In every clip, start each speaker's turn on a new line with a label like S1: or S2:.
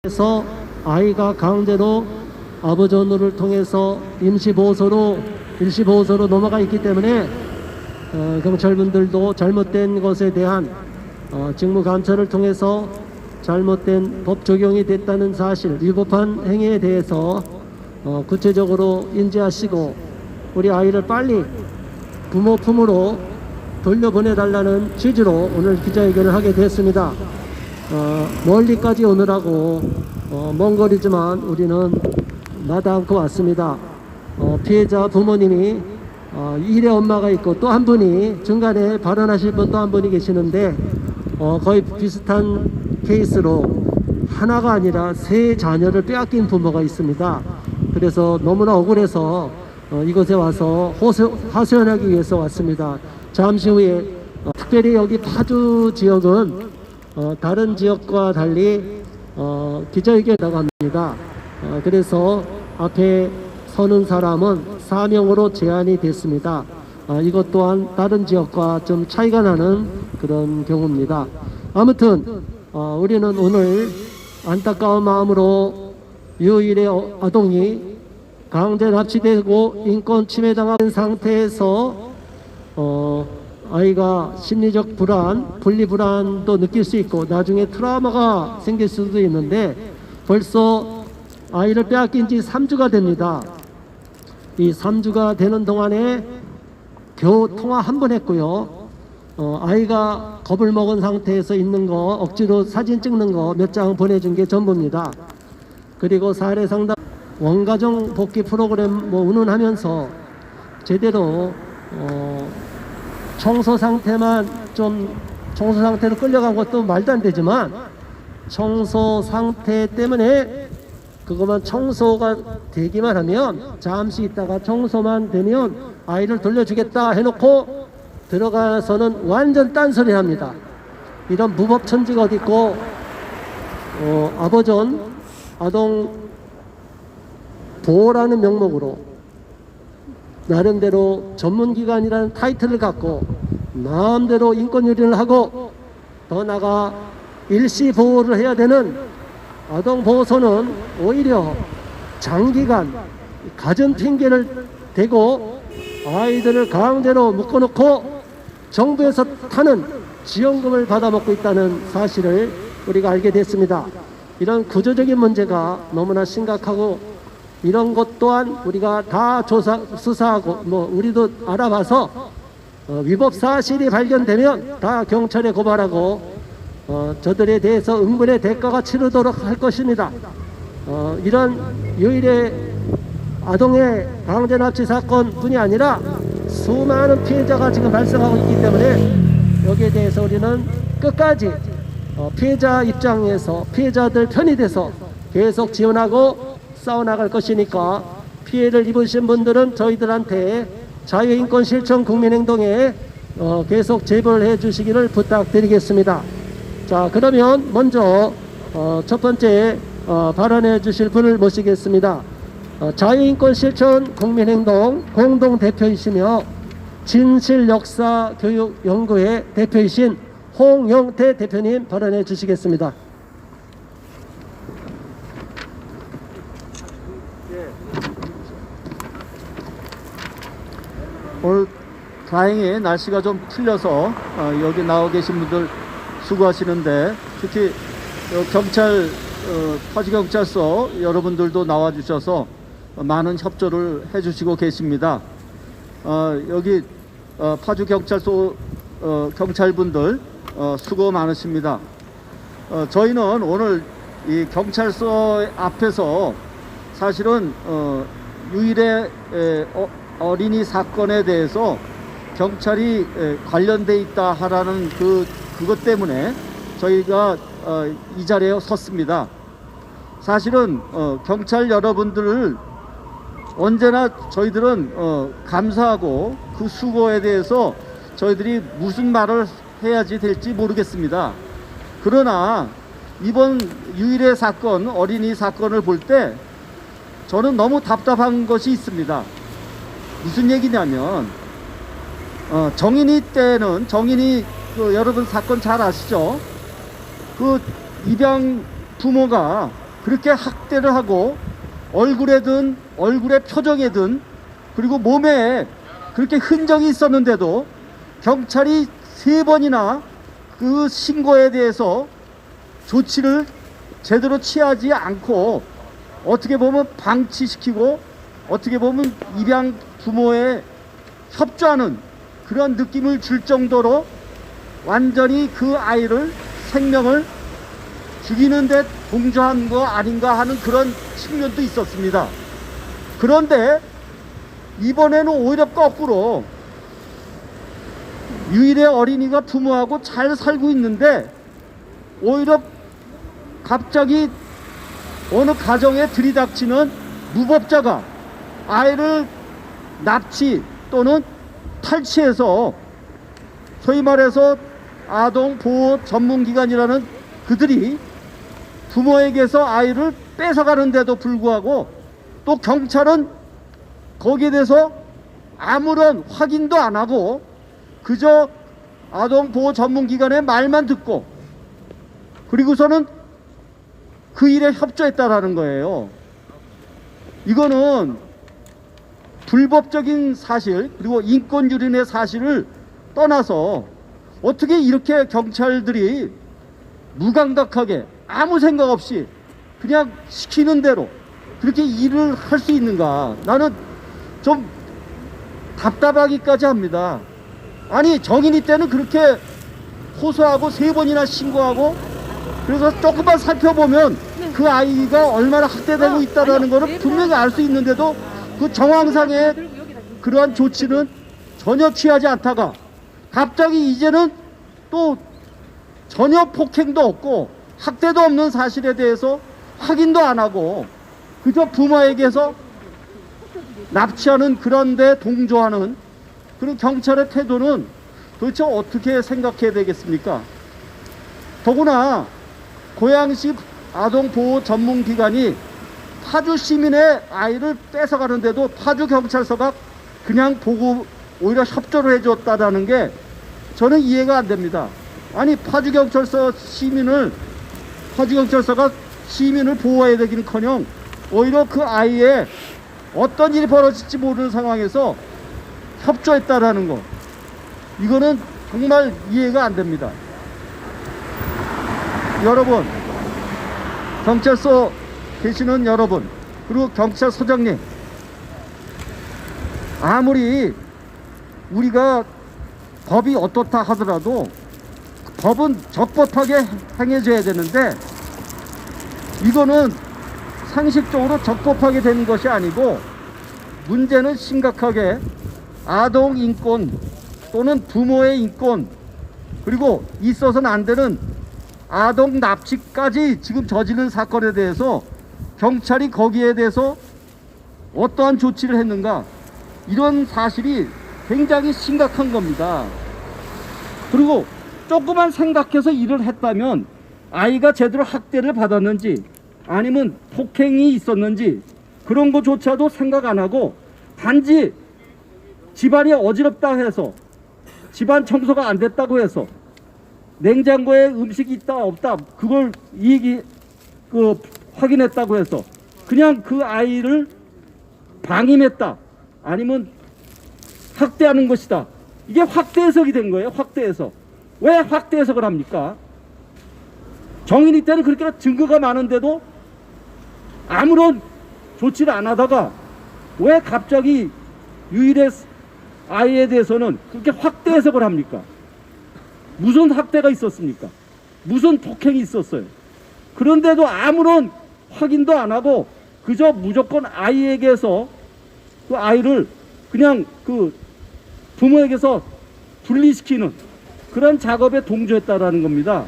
S1: 그래서 아이가 강제로 아버지 언어를 통해서 일시보호소로 넘어가 있기 때문에 경찰분들도 잘못된 것에 대한 직무 감찰을 통해서 잘못된 법 적용이 됐다는 사실, 위법한 행위에 대해서 구체적으로 인지하시고 우리 아이를 빨리 부모 품으로 돌려보내달라는 취지로 오늘 기자회견을 하게 됐습니다. 멀리까지 오느라고 먼 거리지만 우리는 마다않고 왔습니다. 피해자 부모님이 일의 엄마가 있고 또 한 분이 중간에 발언하실 분 또 한 분이 계시는데 거의 비슷한 케이스로 하나가 아니라 세 자녀를 빼앗긴 부모가 있습니다. 그래서 너무나 억울해서 이곳에 와서 하소연하기 위해서 왔습니다. 잠시 후에 특별히 여기 파주 지역은 다른 지역과 달리 기자회견이라고 합니다. 그래서 앞에 서는 사람은 4명으로 제한이 됐습니다. 이것 또한 다른 지역과 좀 차이가 나는 그런 경우입니다. 아무튼 우리는 오늘 안타까운 마음으로 유일의 아동이 강제 납치되고 인권 침해당한 상태에서 아이가 심리적 불안, 분리불안도 느낄 수 있고 나중에 트라우마가 생길 수도 있는데 벌써 아이를 빼앗긴 지 3주가 됩니다. 이 3주가 되는 동안에 겨우 통화 한 번 했고요. 아이가 겁을 먹은 상태에서 있는 거 억지로 사진 찍는 거 몇 장 보내준 게 전부입니다. 그리고 사례 상담 원가정 복귀 프로그램 운운하면서 제대로 청소 상태로 끌려간 것도 말도 안 되지만 청소 상태 때문에 그것만 청소가 되기만 하면 잠시 있다가 청소만 되면 아이를 돌려주겠다 해놓고 들어가서는 완전 딴소리 합니다. 이런 무법천지가 어디 있고 아동 보호라는 명목으로 나름대로 전문기관이라는 타이틀을 갖고 마음대로 인권유린을 하고 더 나아가 일시보호를 해야 되는 아동보호소는 오히려 장기간 가전 핑계를 대고 아이들을 강제로 묶어놓고 정부에서 타는 지원금을 받아먹고 있다는 사실을 우리가 알게 됐습니다. 이런 구조적인 문제가 너무나 심각하고 이런 것 또한 우리가 다 수사하고 우리도 알아봐서 위법 사실이 발견되면 다 경찰에 고발하고 저들에 대해서 응분의 대가가 치르도록 할 것입니다. 이런 유일의 아동의 강제 납치 사건뿐이 아니라 수많은 피해자가 지금 발생하고 있기 때문에 여기에 대해서 우리는 끝까지 피해자 입장에서 피해자들 편이 돼서 계속 지원하고 싸워나갈 것이니까 피해를 입으신 분들은 저희들한테 자유인권실천 국민행동에 계속 제보를 해 주시기를 부탁드리겠습니다. 자, 그러면 먼저 첫 번째 발언해 주실 분을 모시겠습니다. 자유인권실천 국민행동 공동대표이시며 진실역사교육연구회 대표이신 홍영태 대표님 발언해 주시겠습니다.
S2: 오늘 다행히 날씨가 좀 풀려서 여기 나와 계신 분들 수고하시는데 특히 파주경찰서 여러분들도 나와주셔서 많은 협조를 해주시고 계십니다. 여기 파주경찰서 경찰분들 수고 많으십니다. 저희는 오늘 이 경찰서 앞에서 사실은 유일의 어린이 사건에 대해서 경찰이 관련돼 있다 하라는 그것 때문에 저희가 이 자리에 섰습니다. 사실은 경찰 여러분들을 언제나 저희들은 감사하고 그 수고에 대해서 저희들이 무슨 말을 해야지 될지 모르겠습니다. 그러나 이번 유일의 사건, 어린이 사건을 볼 때 저는 너무 답답한 것이 있습니다. 무슨 얘기냐면 정인이 때는 여러분 사건 잘 아시죠? 그 입양 부모가 그렇게 학대를 하고 얼굴에든 얼굴의 표정에든 그리고 몸에 그렇게 흔적이 있었는데도 경찰이 3번이나 그 신고에 대해서 조치를 제대로 취하지 않고 어떻게 보면 방치시키고 어떻게 보면 입양 부모에 협조하는 그런 느낌을 줄 정도로 완전히 그 아이를 생명을 죽이는 데 동조한 거 아닌가 하는 그런 측면도 있었습니다. 그런데 이번에는 오히려 거꾸로 유일의 어린이가 부모하고 잘 살고 있는데 오히려 갑자기 어느 가정에 들이닥치는 무법자가 아이를 납치 또는 탈취해서 소위 말해서 아동보호 전문기관이라는 그들이 부모에게서 아이를 뺏어가는데도 불구하고 또 경찰은 거기에 대해서 아무런 확인도 안 하고 그저 아동보호 전문기관의 말만 듣고 그리고서는 그 일에 협조했다라는 거예요. 이거는 불법적인 사실 그리고 인권유린의 사실을 떠나서 어떻게 이렇게 경찰들이 무감각하게 아무 생각 없이 그냥 시키는 대로 그렇게 일을 할 수 있는가, 나는 좀 답답하기까지 합니다. 아니 정인이 때는 그렇게 호소하고 3번이나 신고하고 그래서 조금만 살펴보면 그 아이가 얼마나 학대되고 있다는 것을 분명히 알 수 있는데도 그 정황상의 그러한 조치는 전혀 취하지 않다가 갑자기 이제는 또 전혀 폭행도 없고 학대도 없는 사실에 대해서 확인도 안 하고 그저 부모에게서 납치하는 그런 데 동조하는 그런 경찰의 태도는 도대체 어떻게 생각해야 되겠습니까? 더구나 고양시 아동보호 전문기관이 파주 시민의 아이를 뺏어가는데도 파주 경찰서가 그냥 보고 오히려 협조를 해줬다는 게 저는 이해가 안 됩니다. 아니 파주 경찰서가 시민을 보호해야 되기는커녕 오히려 그 아이의 어떤 일이 벌어질지 모르는 상황에서 협조했다라는 거, 이거는 정말 이해가 안 됩니다. 여러분, 경찰서 계시는 여러분, 그리고 경찰서장님, 아무리 우리가 법이 어떻다 하더라도 법은 적법하게 행해져야 되는데 이거는 상식적으로 적법하게 되는 것이 아니고 문제는 심각하게 아동 인권 또는 부모의 인권 그리고 있어서는 안 되는 아동 납치까지 지금 저지른 사건에 대해서 경찰이 거기에 대해서 어떠한 조치를 했는가, 이런 사실이 굉장히 심각한 겁니다. 그리고 조금만 생각해서 일을 했다면 아이가 제대로 학대를 받았는지 아니면 폭행이 있었는지 그런 것조차도 생각 안 하고 단지 집안이 어지럽다 해서 집안 청소가 안 됐다고 해서 냉장고에 음식이 있다 없다 그걸 확인했다고 해서 그냥 그 아이를 방임했다 아니면 학대하는 것이다, 이게 확대 해석이 된 거예요. 확대 해석. 왜 확대 해석을 합니까? 정인이 때는 그렇게 증거가 많은데도 아무런 조치를 안 하다가 왜 갑자기 유일의 아이에 대해서는 그렇게 확대 해석을 합니까? 무슨 학대가 있었습니까? 무슨 폭행이 있었어요? 그런데도 아무런 확인도 안 하고 그저 무조건 아이에게서 그 아이를 그냥 그 부모에게서 분리시키는 그런 작업에 동조했다라는 겁니다.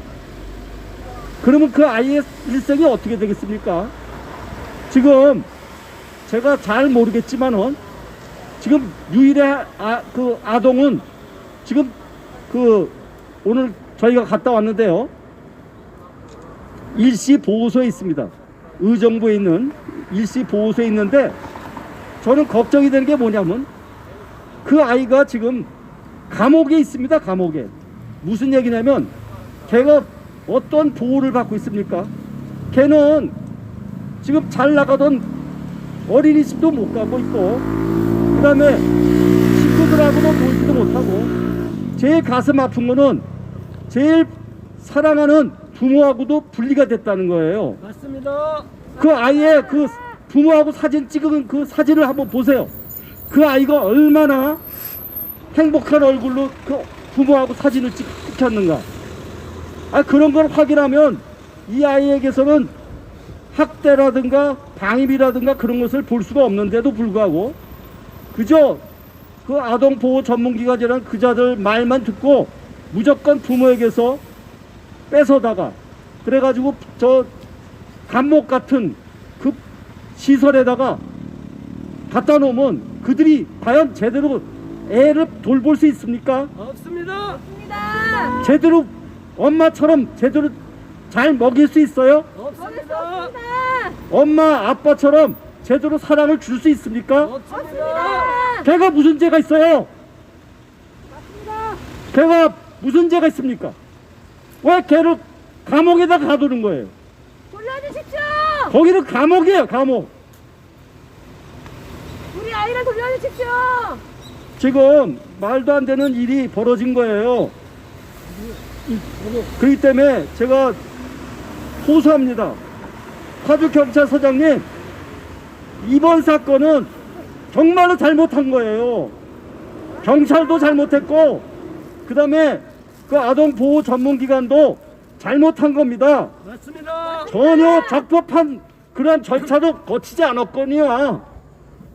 S2: 그러면 그 아이의 일생이 어떻게 되겠습니까? 지금 제가 잘 모르겠지만은 지금 유일의 아동은 지금 오늘 저희가 갔다 왔는데요, 일시 보호소에 있습니다. 의정부에 있는 일시 보호소에 있는데 저는 걱정이 되는 게 뭐냐면 그 아이가 지금 감옥에 있습니다. 감옥에. 무슨 얘기냐면 걔가 어떤 보호를 받고 있습니까? 걔는 지금 잘 나가던 어린이집도 못 가고 있고, 그 다음에 친구들하고도 놀지도 못하고, 제일 가슴 아픈 거는 제일 사랑하는 부모하고도 분리가 됐다는 거예요.
S1: 맞습니다.
S2: 그 아이의 그 부모하고 사진 찍은 그 사진을 한번 보세요. 그 아이가 얼마나 행복한 얼굴로 그 부모하고 사진을 찍혔는가. 그런 걸 확인하면 이 아이에게서는 학대라든가 방임이라든가 그런 것을 볼 수가 없는데도 불구하고 그저 그 아동보호 전문기관이라는 그 자들 말만 듣고 무조건 부모에게서 뺏어다가 그래가지고 저 감옥 같은 그 시설에다가 갖다 놓으면 그들이 과연 제대로 애를 돌볼 수 있습니까?
S1: 없습니다.
S2: 제대로 엄마처럼 제대로 잘 먹일 수 있어요?
S1: 없습니다.
S2: 엄마 아빠처럼 제대로 사랑을 줄 수 있습니까?
S1: 없습니다.
S2: 걔가 무슨 죄가 있어요? 걔가 무슨 죄가 있습니까? 왜 걔를 감옥에다 가두는 거예요?
S3: 돌려주십시오!
S2: 거기는 감옥이에요, 감옥.
S3: 우리 아이를 돌려주십시오!
S2: 지금 말도 안 되는 일이 벌어진 거예요. 그렇기 때문에 제가 호소합니다. 파주경찰서장님, 이번 사건은 정말로 잘못한 거예요. 경찰도 잘못했고 그 다음에 그 아동보호 전문기관도 잘못한 겁니다.
S1: 맞습니다.
S2: 전혀 적법한 그런 절차도 거치지 않았거니와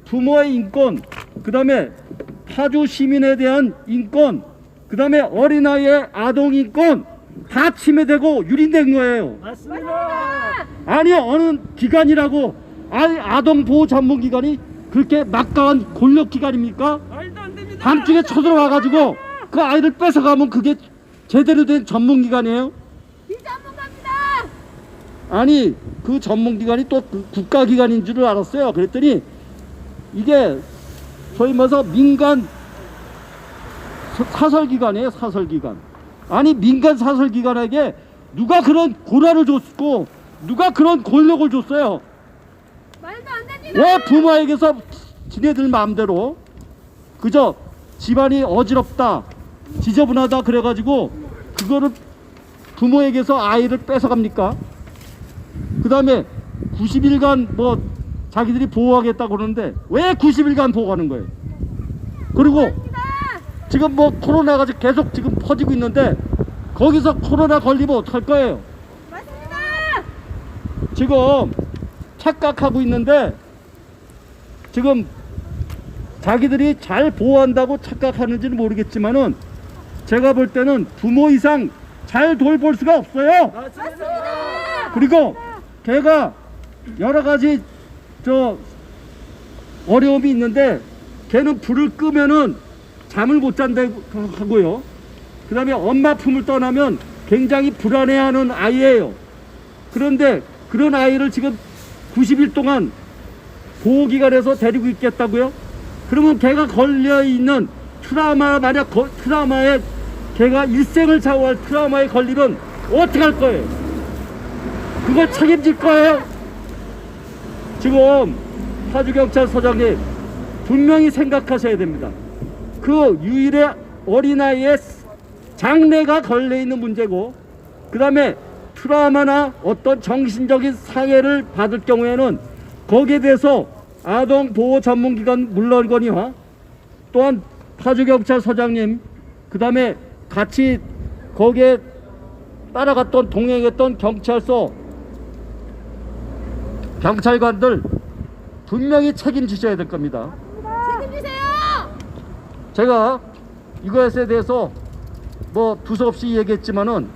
S2: 부모의 인권, 그 다음에 파주 시민에 대한 인권, 그 다음에 어린아이의 아동 인권 다 침해되고 유린된 거예요.
S1: 맞습니다.
S2: 아니 어느 기관이라고 아동보호 전문기관이 그렇게 막강한 권력기관입니까?
S1: 말도 안 됩니다.
S2: 밤중에 쳐들어와가지고 그 아이를 뺏어가면 그게 제대로 된 전문기관이에요?
S3: 비전문가입니다!
S2: 아니 그 전문기관이 또 그 국가기관인 줄 알았어요. 그랬더니 이게 소위 말해서 민간 사설기관이에요. 사설기관. 아니 민간 사설기관에게 누가 그런 권한을 줬고 누가 그런 권력을 줬어요?
S3: 말도 안 됩니다!
S2: 왜 부모에게서 지네들 마음대로 그저 집안이 어지럽다 지저분하다 그래가지고 그거를 부모에게서 아이를 뺏어갑니까? 그 다음에 90일간 뭐 자기들이 보호하겠다고 그러는데 왜 90일간 보호하는 거예요? 그리고 지금 뭐 코로나가 계속 지금 퍼지고 있는데 거기서 코로나 걸리면 어떡할 거예요?
S3: 맞습니다!
S2: 지금 착각하고 있는데 지금 자기들이 잘 보호한다고 착각하는지는 모르겠지만은 제가 볼 때는 부모 이상 잘 돌볼 수가 없어요.
S1: 맞습니다.
S2: 그리고 걔가 여러 가지 저 어려움이 있는데 걔는 불을 끄면은 잠을 못 잔다고 하고요. 그 다음에 엄마 품을 떠나면 굉장히 불안해하는 아이예요. 그런데 그런 아이를 지금 90일 동안 보호기관에서 데리고 있겠다고요? 그러면 걔가 걸려있는 트라우마, 만약 트라우마에 걔가 일생을 좌우할 트라우마에 걸리면 어떻게 할 거예요? 그걸 책임질 거예요? 지금 파주경찰서장님 분명히 생각하셔야 됩니다. 그 유일의 어린아이의 장래가 걸려있는 문제고 그 다음에 트라우마나 어떤 정신적인 상해를 받을 경우에는 거기에 대해서 아동보호 전문기관 물론거니와 또한 파주경찰서장님 그 다음에 같이 거기에 따라갔던 동행했던 경찰관들 분명히 책임지셔야 될 겁니다.
S3: 책임지세요!
S2: 제가 이것에 대해서 뭐 두서없이 얘기했지만은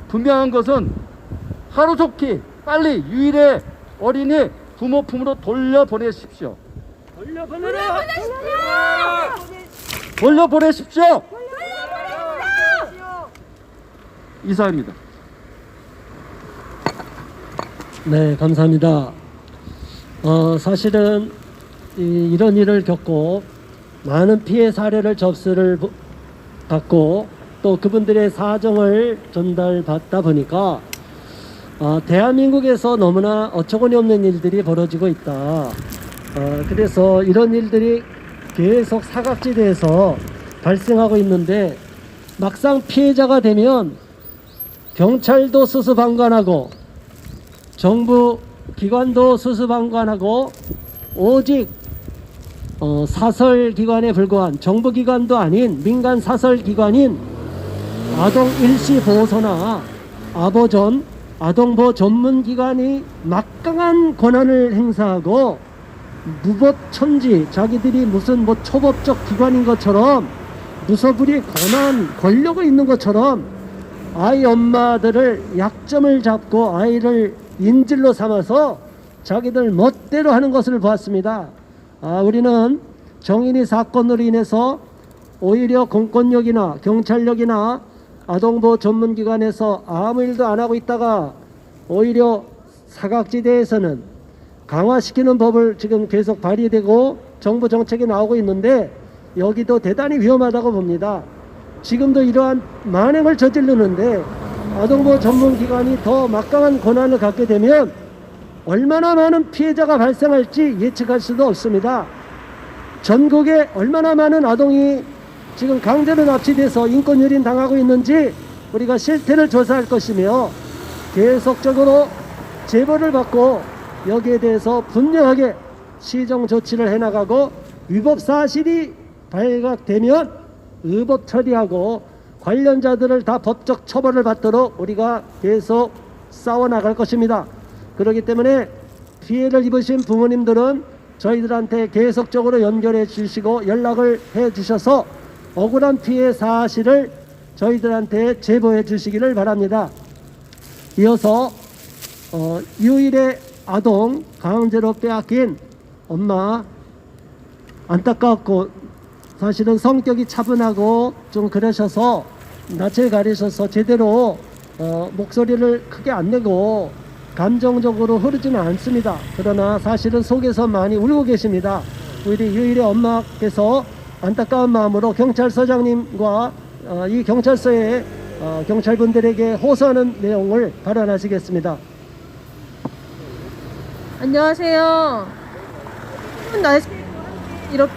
S2: 분명한 것은 하루속히 빨리 유일의 어린이 부모 품으로 돌려보내십시오.
S1: 돌려보내라.
S2: 돌려보내십시오. 이상입니다.
S1: 네, 감사합니다. 사실은 이런 일을 겪고 많은 피해 사례를 접수를 받고 또 그분들의 사정을 전달받다 보니까 대한민국에서 너무나 어처구니 없는 일들이 벌어지고 있다. 그래서 이런 일들이 계속 사각지대에서 발생하고 있는데 막상 피해자가 되면 경찰도 수수방관하고 정부 기관도 수수방관하고 오직 사설기관에 불과한 정부기관도 아닌 민간 사설기관인 아동일시보호소나 아보전 아동보호 전문기관이 막강한 권한을 행사하고 무법천지 자기들이 무슨 초법적 기관인 것처럼 무소불위 권력이 있는 것처럼 아이 엄마들을 약점을 잡고 아이를 인질로 삼아서 자기들 멋대로 하는 것을 보았습니다. 우리는 정인이 사건으로 인해서 오히려 공권력이나 경찰력이나 아동보호 전문기관에서 아무 일도 안 하고 있다가 오히려 사각지대에서는 강화시키는 법을 지금 계속 발의되고 정부 정책이 나오고 있는데 여기도 대단히 위험하다고 봅니다. 지금도 이러한 만행을 저지르는데 아동보호 전문기관이 더 막강한 권한을 갖게 되면 얼마나 많은 피해자가 발생할지 예측할 수도 없습니다. 전국에 얼마나 많은 아동이 지금 강제로 납치돼서 인권유린 당하고 있는지 우리가 실태를 조사할 것이며 계속적으로 제보를 받고 여기에 대해서 분명하게 시정 조치를 해나가고 위법 사실이 발각되면 의법 처리하고 관련자들을 다 법적 처벌을 받도록 우리가 계속 싸워나갈 것입니다. 그렇기 때문에 피해를 입으신 부모님들은 저희들한테 계속적으로 연결해 주시고 연락을 해 주셔서 억울한 피해 사실을 저희들한테 제보해 주시기를 바랍니다. 이어서 유일의 아동 강제로 빼앗긴 엄마 안타깝고 사실은 성격이 차분하고 좀 그러셔서 낯을 가리셔서 제대로 목소리를 크게 안 내고 감정적으로 흐르지는 않습니다. 그러나 사실은 속에서 많이 울고 계십니다. 우리 유일의 엄마께서 안타까운 마음으로 경찰서장님과 이 경찰서에 경찰분들에게 호소하는 내용을 발언하시겠습니다.
S4: 안녕하세요. 추운 날씨 이렇게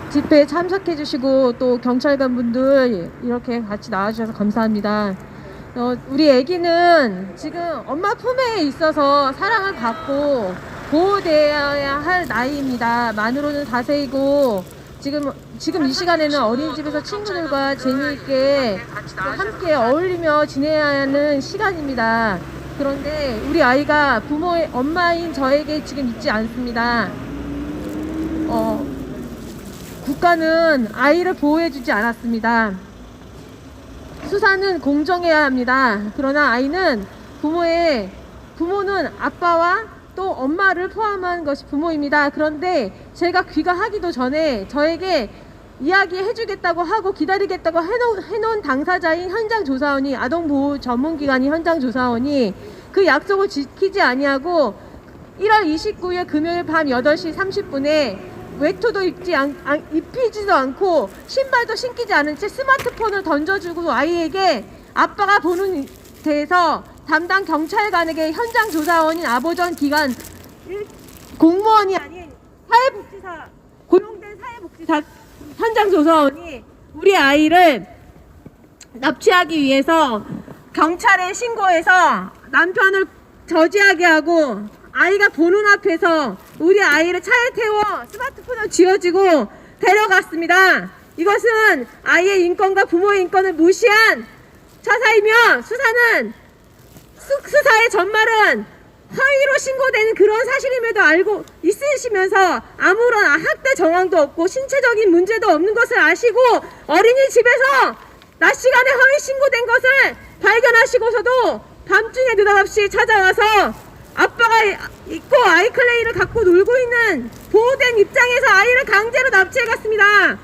S4: 집회에 참석해 주시고 또 경찰관 분들 이렇게 같이 나와주셔서 감사합니다. 우리 아기는 지금 엄마 품에 있어서 사랑을 받고 보호되어야 할 나이입니다. 만으로는 4세이고 지금 이 시간에는 어린이집에서 친구들과 재미있게 함께 어울리며 지내야 하는 시간입니다. 그런데 우리 아이가 부모의 엄마인 저에게 지금 있지 않습니다. 국가는 아이를 보호해주지 않았습니다. 수사는 공정해야 합니다. 그러나 아이는 부모는 아빠와 또 엄마를 포함한 것이 부모입니다. 그런데 제가 귀가하기도 전에 저에게 이야기해주겠다고 하고 기다리겠다고 해놓은 당사자인 현장조사원이 아동보호 전문기관인 현장조사원이 그 약속을 지키지 아니하고 1월 29일 금요일 밤 8시 30분에 외투도 입히지도 않고 신발도 신기지 않은 채 스마트폰을 던져주고 아이에게 아빠가 보는 데에서 담당 경찰관에게 현장조사원인 아보전 기관 공무원이 아닌 사회복지사 고용된 사회복지사 현장조사원이 우리 아이를 납치하기 위해서 경찰에 신고해서 남편을 저지하게 하고 아이가 보는 앞에서 우리 아이를 차에 태워 스마트폰을 쥐어주고 데려갔습니다. 이것은 아이의 인권과 부모의 인권을 무시한 처사이며 수사의 전말은 허위로 신고되는 그런 사실임에도 알고 있으시면서 아무런 학대 정황도 없고 신체적인 문제도 없는 것을 아시고 어린이집에서 낮 시간에 허위 신고된 것을 발견하시고서도 밤중에 느닷없이 찾아와서 아빠가 있고 아이클레이를 갖고 놀고 있는 보호된 입장에서 아이를 강제로 납치해갔습니다.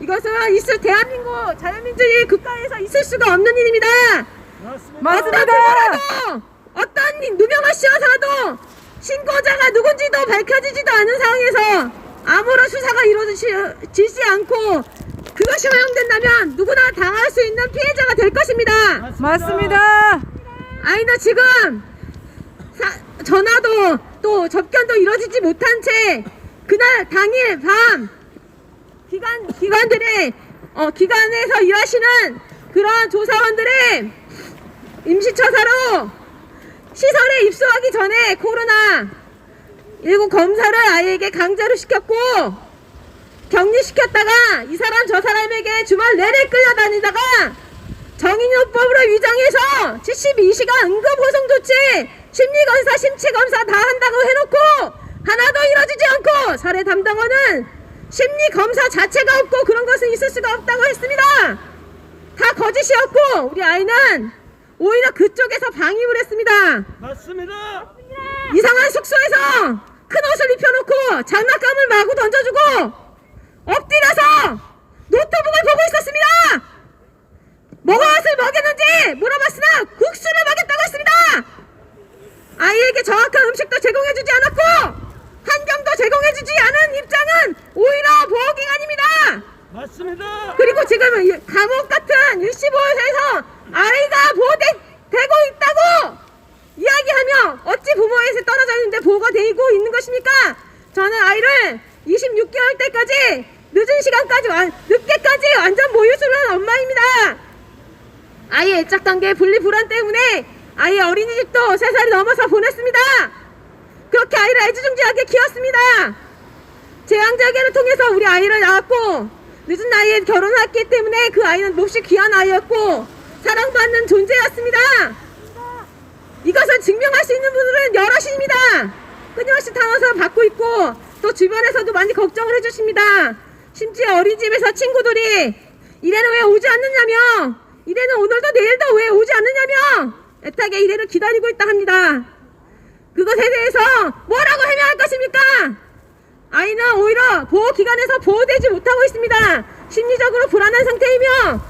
S4: 이것은 대한민국 자유민주주의 국가에서 있을 수가 없는 일입니다. 맞습니다. 어떤 누명을 씌워서라도 신고자가 누군지도 밝혀지지도 않은 상황에서 아무런 수사가 이루어지지 않고 그것이 허용된다면 누구나 당할 수 있는 피해자가 될 것입니다.
S5: 맞습니다.
S4: 아이는 지금 전화도 또 접견도 이루어지지 못한 채 그날 당일 밤 기관에서 일하시는 그런 조사원들의 임시처사로 시설에 입소하기 전에 코로나19 검사를 아이에게 강제로 시켰고 격리시켰다가 이 사람 저 사람에게 주말 내내 끌려다니다가 정인요법으로 위장해서 72시간 응급호송조치 심리검사 심치검사 다 한다고 해놓고 하나도 이루어지지 않고 살해 담당원은 심리검사 자체가 없고 그런 것은 있을 수가 없다고 했습니다. 다 거짓이었고 우리 아이는 오히려 그쪽에서 방임을 했습니다.
S1: 맞습니다.
S4: 이상한 숙소에서 큰 옷을 입혀놓고 장난감을 마구 던져주고 엎드려서 노트북을 보고 있었습니다. 무엇을 먹였는지 물어봤으나 국수를 먹였다고 했습니다. 아이에게 정확한 음식도 제공해주지 않았고 환경도 제공해주지 않은 입장은 오히려 보호기관입니다.
S1: 맞습니다.
S4: 그리고 지금 감옥 같은 일시보호소에서 아이가 보호되고 있다고 이야기하며 어찌 부모에서 떨어져 있는데 보호가 되고 있는 것입니까? 저는 아이를 26개월 때까지 늦은 시간까지 늦게까지 완전 모유수를 한 엄마입니다. 아이의 애착 관계 분리 불안 때문에 아이 어린이집도 3살이 넘어서 보냈습니다. 그렇게 아이를 애지중지하게 키웠습니다. 제왕절개를 통해서 우리 아이를 낳았고 늦은 나이에 결혼했기 때문에 그 아이는 몹시 귀한 아이였고 사랑받는 존재였습니다. 이것을 증명할 수 있는 분들은 여럿입니다. 끊임없이 당원서 받고 있고 또 주변에서도 많이 걱정을 해주십니다. 심지어 어린이집에서 친구들이 이래는 왜 오지 않느냐며 이래는 오늘도 내일도 왜 오지 않느냐며 애타게 이래를 기다리고 있다 합니다. 그것에 대해서 뭐라고 해명할 것입니까? 아이는 오히려 보호기관에서 보호되지 못하고 있습니다. 심리적으로 불안한 상태이며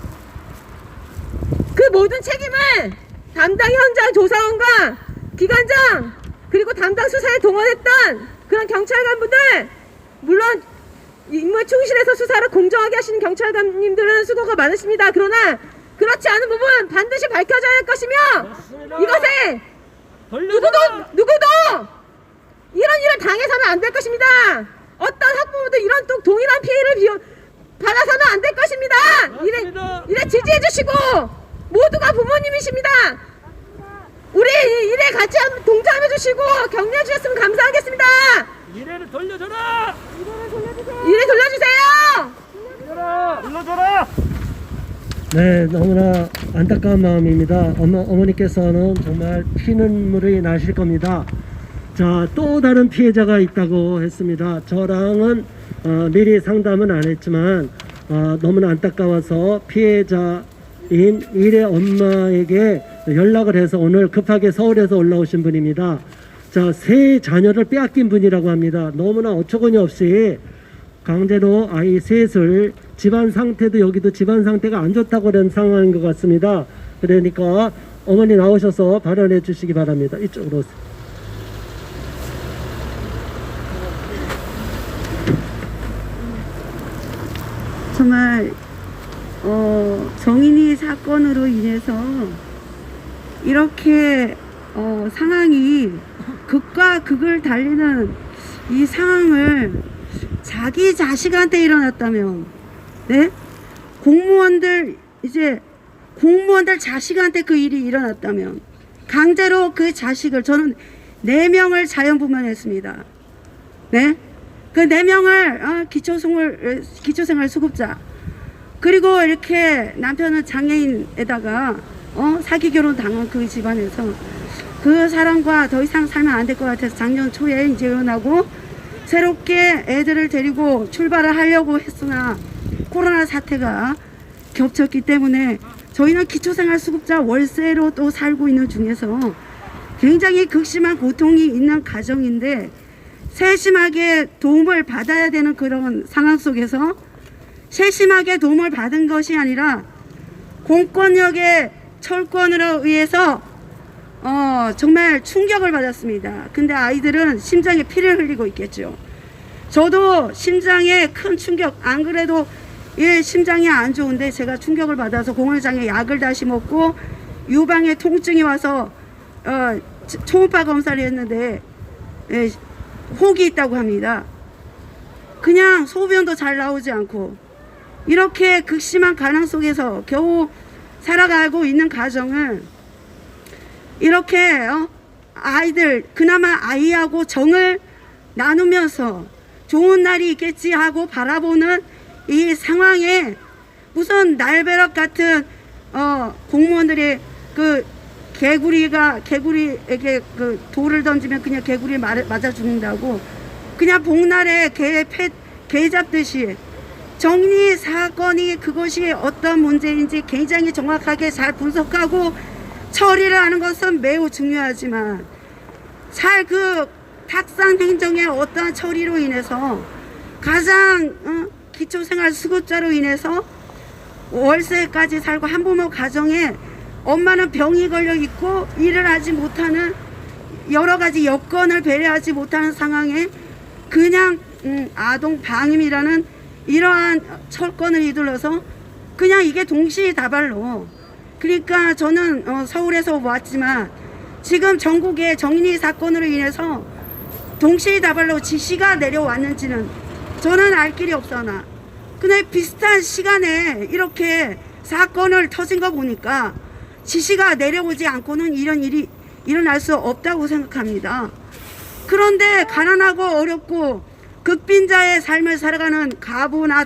S4: 그 모든 책임을 담당 현장 조사원과 기관장 그리고 담당 수사에 동원했던 그런 경찰관분들 물론 임무에 충실해서 수사를 공정하게 하시는 경찰관님들은 수고가 많으십니다. 그러나 그렇지 않은 부분 반드시 밝혀져야 할 것이며
S1: 맞습니다.
S4: 이것에 누구도 이런 일을 당해서는 안 될 것입니다. 어떤 학부모도 이런 또 동일한 피해를 받아서는 안 될 것입니다.
S1: 맞습니다.
S4: 이래 지지해 주시고 모두가 부모님이십니다. 우리 일에 같이 동참해 주시고 격려해 주셨으면 감사하겠습니다.
S1: 이래를 돌려줘라.
S4: 일에 돌려주세요.
S1: 돌려줘라. 네, 너무나 안타까운 마음입니다. 어머니께서는 정말 피눈물이 나실 겁니다. 자, 또 다른 피해자가 있다고 했습니다. 저랑은 미리 상담은 안 했지만 너무나 안타까워서 피해자인 일의 엄마에게 연락을 해서 오늘 급하게 서울에서 올라오신 분입니다. 자, 세 자녀를 빼앗긴 분이라고 합니다. 너무나 어처구니 없이 강제로 아이 셋을 집안 상태도 여기도 집안 상태가 안 좋다고 그런 상황인 것 같습니다. 그러니까 어머니 나오셔서 발언해 주시기 바랍니다. 이쪽으로 오세요.
S5: 정말 정인이 사건으로 인해서 이렇게 상황이 극과 극을 달리는 이 상황을 자기 자식한테 일어났다면, 네? 공무원들 자식한테 그 일이 일어났다면 강제로 그 자식을 저는 4명을 자연분만했습니다. 네? 그 4명을 기초생활 수급자 그리고 이렇게 남편은 장애인에다가 사기 결혼 당한 그 집안에서 그 사람과 더 이상 살면 안 될 것 같아서 작년 초에 이제 이혼하고 새롭게 애들을 데리고 출발을 하려고 했으나 코로나 사태가 겹쳤기 때문에 저희는 기초생활 수급자 월세로 또 살고 있는 중에서 굉장히 극심한 고통이 있는 가정인데 세심하게 도움을 받아야 되는 그런 상황 속에서 세심하게 도움을 받은 것이 아니라 공권력의 철권으로 의해서 정말 충격을 받았습니다. 근데 아이들은 심장에 피를 흘리고 있겠죠. 저도 심장에 큰 충격, 안 그래도 심장이 안 좋은데 제가 충격을 받아서 공황장애 약을 다시 먹고 유방에 통증이 와서 초음파 검사를 했는데 혹이 있다고 합니다. 그냥 소변도 잘 나오지 않고 이렇게 극심한 가난 속에서 겨우 살아가고 있는 가정을 이렇게 아이들 그나마 아이하고 정을 나누면서 좋은 날이 있겠지 하고 바라보는 이 상황에 무슨 날벼락 같은 공무원들이 그 개구리에게 그 돌을 던지면 그냥 개구리 맞아 죽는다고 그냥 복날에 개 잡듯이 정리 사건이 그것이 어떤 문제인지 굉장히 정확하게 잘 분석하고 처리를 하는 것은 매우 중요하지만 그 탁상 행정의 어떠한 처리로 인해서 가장 기초생활수급자로 인해서 월세까지 살고 한부모 가정에 엄마는 병이 걸려 있고 일을 하지 못하는 여러 가지 여건을 배려하지 못하는 상황에 그냥 아동 방임이라는 이러한 철권을 이둘러서 그냥 이게 동시다발로 그러니까 저는 서울에서 왔지만 지금 전국의 정인이 사건으로 인해서 동시다발로 지시가 내려왔는지는 저는 알 길이 없으나 근데 비슷한 시간에 이렇게 사건을 터진 거 보니까 지시가 내려오지 않고는 이런 일이 일어날 수 없다고 생각합니다. 그런데 가난하고 어렵고 극빈자의 삶을 살아가는 가부와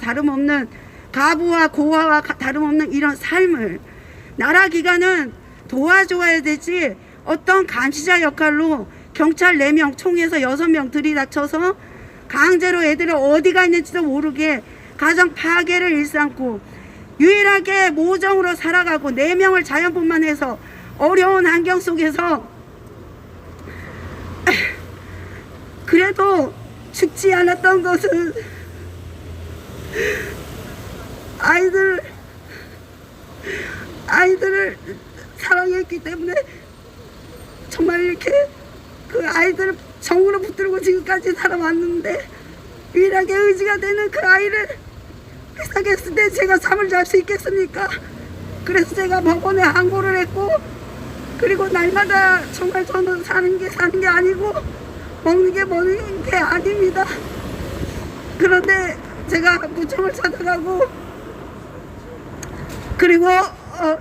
S5: 고아와 다름없는 이런 삶을 나라 기관은 도와줘야 되지 어떤 감시자 역할로 경찰 4명 총에서 6명 들이닥쳐서 강제로 애들을 어디가 있는지도 모르게 가정 파괴를 일삼고 유일하게 모정으로 살아가고 4명을 자연분만해서 어려운 환경 속에서 그래도 죽지 않았던 것은 아이들을 사랑했기 때문에 정말 이렇게 그 아이들을 정으로 붙들고 지금까지 살아왔는데 유일하게 의지가 되는 그 아이를 회사했을 때 제가 잠을 잘 수 있겠습니까? 그래서 제가 법원에 항고를 했고 그리고 날마다 정말 저는 사는 게 아니고 먹는 게 아닙니다. 그런데 제가 구청을 찾아가고 그리고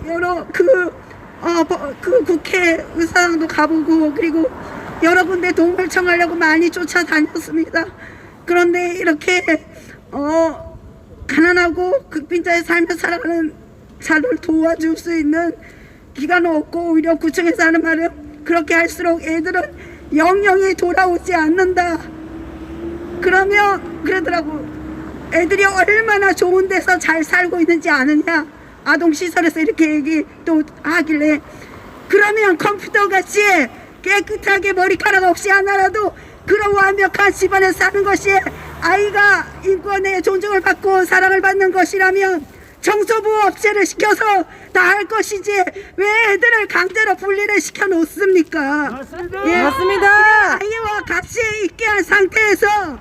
S5: 여러 그 국회의사당도 가보고 그리고 여러 군데 도움을 청하려고 많이 쫓아다녔습니다. 그런데 이렇게 가난하고 극빈자의 삶을 살아가는 자를 도와줄 수 있는 기관은 없고 오히려 구청에서 하는 말은 그렇게 할수록 애들은 영영이 돌아오지 않는다. 그러더라고. 애들이 얼마나 좋은 데서 잘 살고 있는지 아느냐. 아동시설에서 이렇게 얘기 또 하길래 그러면 컴퓨터같이 깨끗하게 머리카락 없이 하나라도 그런 완벽한 집안에 사는 것이 아이가 인권의 존중을 받고 사랑을 받는 것이라면 청소부 업체를 시켜서 다 할 것이지 왜 애들을 강제로 분리를 시켜 놓습니까?
S1: 맞습니다.
S5: 예,
S4: 맞습니다.
S5: 아이와 같이 있게 한 상태에서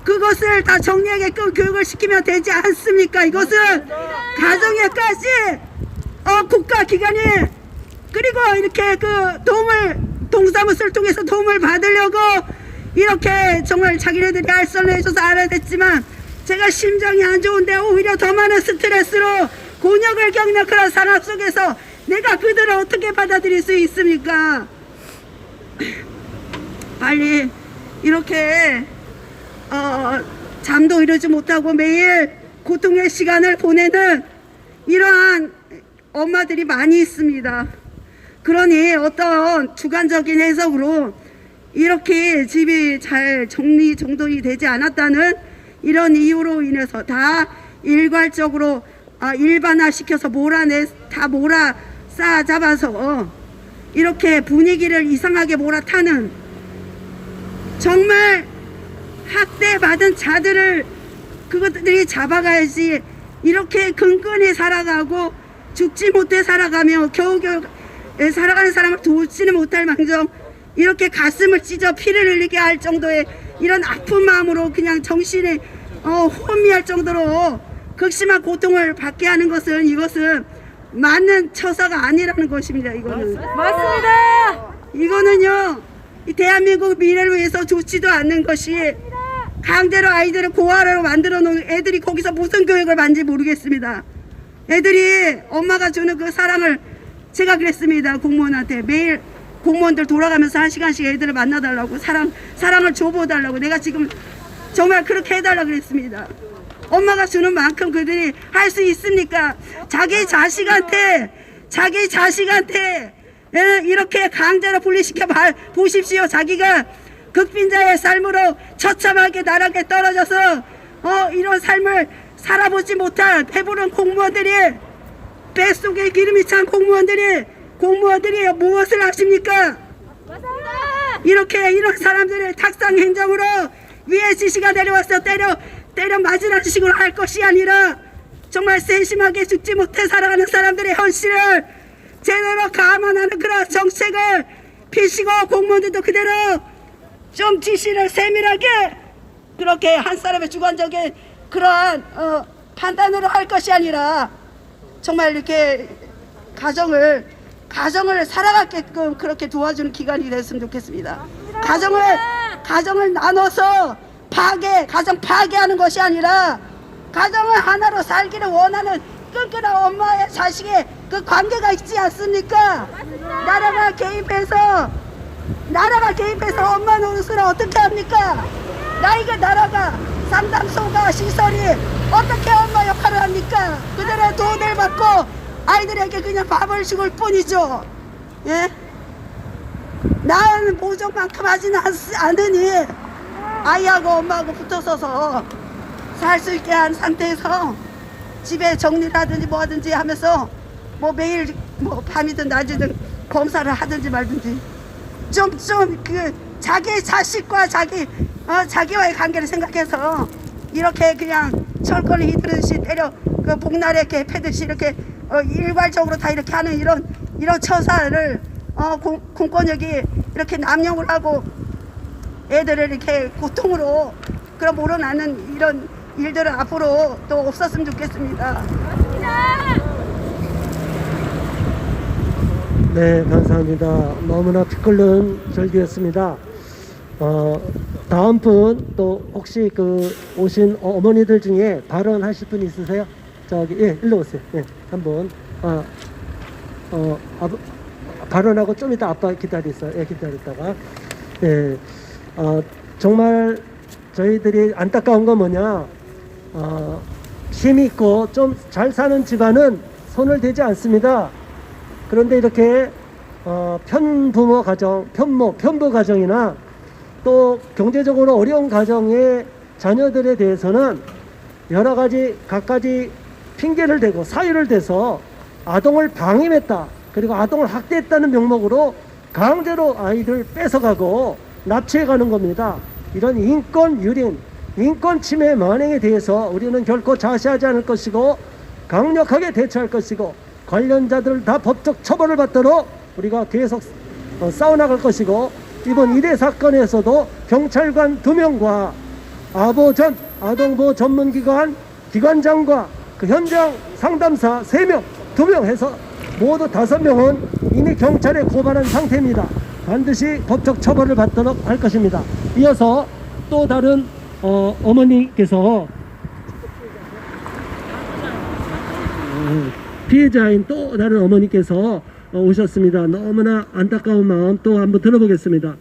S5: 그것을 다 정리하게끔 교육을 시키면 되지 않습니까? 이것은 가정에까지 국가기관이 그리고 이렇게 그 동사무소를 통해서 도움을 받으려고 이렇게 정말 자기네들이 알선을 해줘서 알아야 됐지만 제가 심장이 안 좋은데 오히려 더 많은 스트레스로 곤욕을 겪는 그런 상황 속에서 내가 그들을 어떻게 받아들일 수 있습니까? 빨리 이렇게 잠도 이루지 못하고 매일 고통의 시간을 보내는 이러한 엄마들이 많이 있습니다. 그러니 어떤 주관적인 해석으로 이렇게 집이 잘 정리정돈이 되지 않았다는 이런 이유로 인해서 다 일괄적으로 일반화시켜서 다 싸잡아서 이렇게 분위기를 이상하게 몰아타는 정말 학대받은 자들을 그것들이 잡아가야지 이렇게 근근히 살아가고 죽지 못해 살아가며 겨우겨우 살아가는 사람을 돕지는 못할 망정 이렇게 가슴을 찢어 피를 흘리게 할 정도의 이런 아픈 마음으로 그냥 정신이 혼미할 정도로 극심한 고통을 받게 하는 것은 이것은 맞는 처사가 아니라는 것입니다. 이거는.
S4: 맞습니다.
S5: 이거는요, 이 대한민국 미래를 위해서 좋지도 않는 것이 강제로 아이들을 고아로 만들어 놓은 애들이 거기서 무슨 교육을 받는지 모르겠습니다. 애들이 엄마가 주는 그 사랑을 제가 그랬습니다. 공무원한테 매일 공무원들 돌아가면서 1시간씩 애들을 만나달라고 사랑을 줘보달라고 내가 지금 정말 그렇게 해달라고 그랬습니다. 엄마가 주는 만큼 그들이 할 수 있습니까? 자기 자식한테 이렇게 강제로 분리시켜 보십시오. 자기가 극빈자의 삶으로 처참하게 나락에 떨어져서 이런 삶을 살아보지 못한 배부른 공무원들이, 뱃속에 기름이 찬 공무원들이 무엇을 아십니까? 이렇게 이런 사람들을 탁상 행정으로 위에 지시가 내려와서 때려 맞으라는 식으로 할 것이 아니라 정말 세심하게 죽지 못해 살아가는 사람들의 현실을 제대로 감안하는 그런 정책을 피시고, 공무원들도 그대로 좀 지시를 세밀하게 그렇게 한 사람의 주관적인 그러한 판단으로 할 것이 아니라 정말 이렇게 가정을 살아가게끔 그렇게 도와주는 기관이 됐으면 좋겠습니다. 가정을 나눠서 가정 파괴하는 것이 아니라 가정을 하나로 살기를 원하는 끈끈한 엄마의 자식의 그 관계가 있지 않습니까? 나라가 개입해서 엄마 노릇을 어떻게 합니까? 나라가 상담소가 시설이 어떻게 엄마 역할을 합니까? 그들의 돈을 받고 아이들에게 그냥 밥을 죽을 뿐이죠. 예? 나는 보정만큼 하지는 않으니 아이하고 엄마하고 붙어서서 살 수 있게 한 상태에서 집에 정리를 하든지 뭐 하든지 하면서 뭐 매일 뭐 밤이든 낮이든 검사를 하든지 말든지 좀 그 자기 자식과 자기와의 관계를 생각해서 이렇게 그냥 철권을 휘두르듯이 때려 그 복날에 이렇게 패듯이 이렇게 일괄적으로 다 이렇게 하는 이런 처사를 공권력이 이렇게 남용을 하고 애들을 이렇게 고통으로 그런 몰아넣는 이런 일들은 앞으로 또 없었으면 좋겠습니다.
S1: 네, 감사합니다. 너무나 피 끓는 절기였습니다. 다음 분 또 혹시 그 오신 어머니들 중에 발언하실 분 있으세요? 저기 일로 오세요. 한번 발언하고 좀 이따 아빠 기다리세요. 기다렸다가 정말 저희들이 안타까운 건 뭐냐, 힘이 있고 좀 잘 사는 집안은 손을 대지 않습니다. 그런데 이렇게 편부 가정이나 또 경제적으로 어려운 가정의 자녀들에 대해서는 여러 가지 갖가지 핑계를 대고 사유를 대서 아동을 방임했다, 그리고 아동을 학대했다는 명목으로 강제로 아이들 뺏어가고 납치해가는 겁니다. 이런 인권 유린, 인권 침해 만행에 대해서 우리는 결코 자시하지 않을 것이고 강력하게 대처할 것이고 관련자들 다 법적 처벌을 받도록 우리가 계속 싸워나갈 것이고, 이번 이대 사건에서도 경찰관 2명과 아동보호 전문기관 기관장과 그 현장 상담사 3명, 2명 해서 모두 5명은 이미 경찰에 고발한 상태입니다. 반드시 법적 처벌을 받도록 할 것입니다. 이어서 또 다른 어머니께서 피해자인 또 다른 어머니께서 오셨습니다. 너무나 안타까운 마음 또 한번 들어보겠습니다.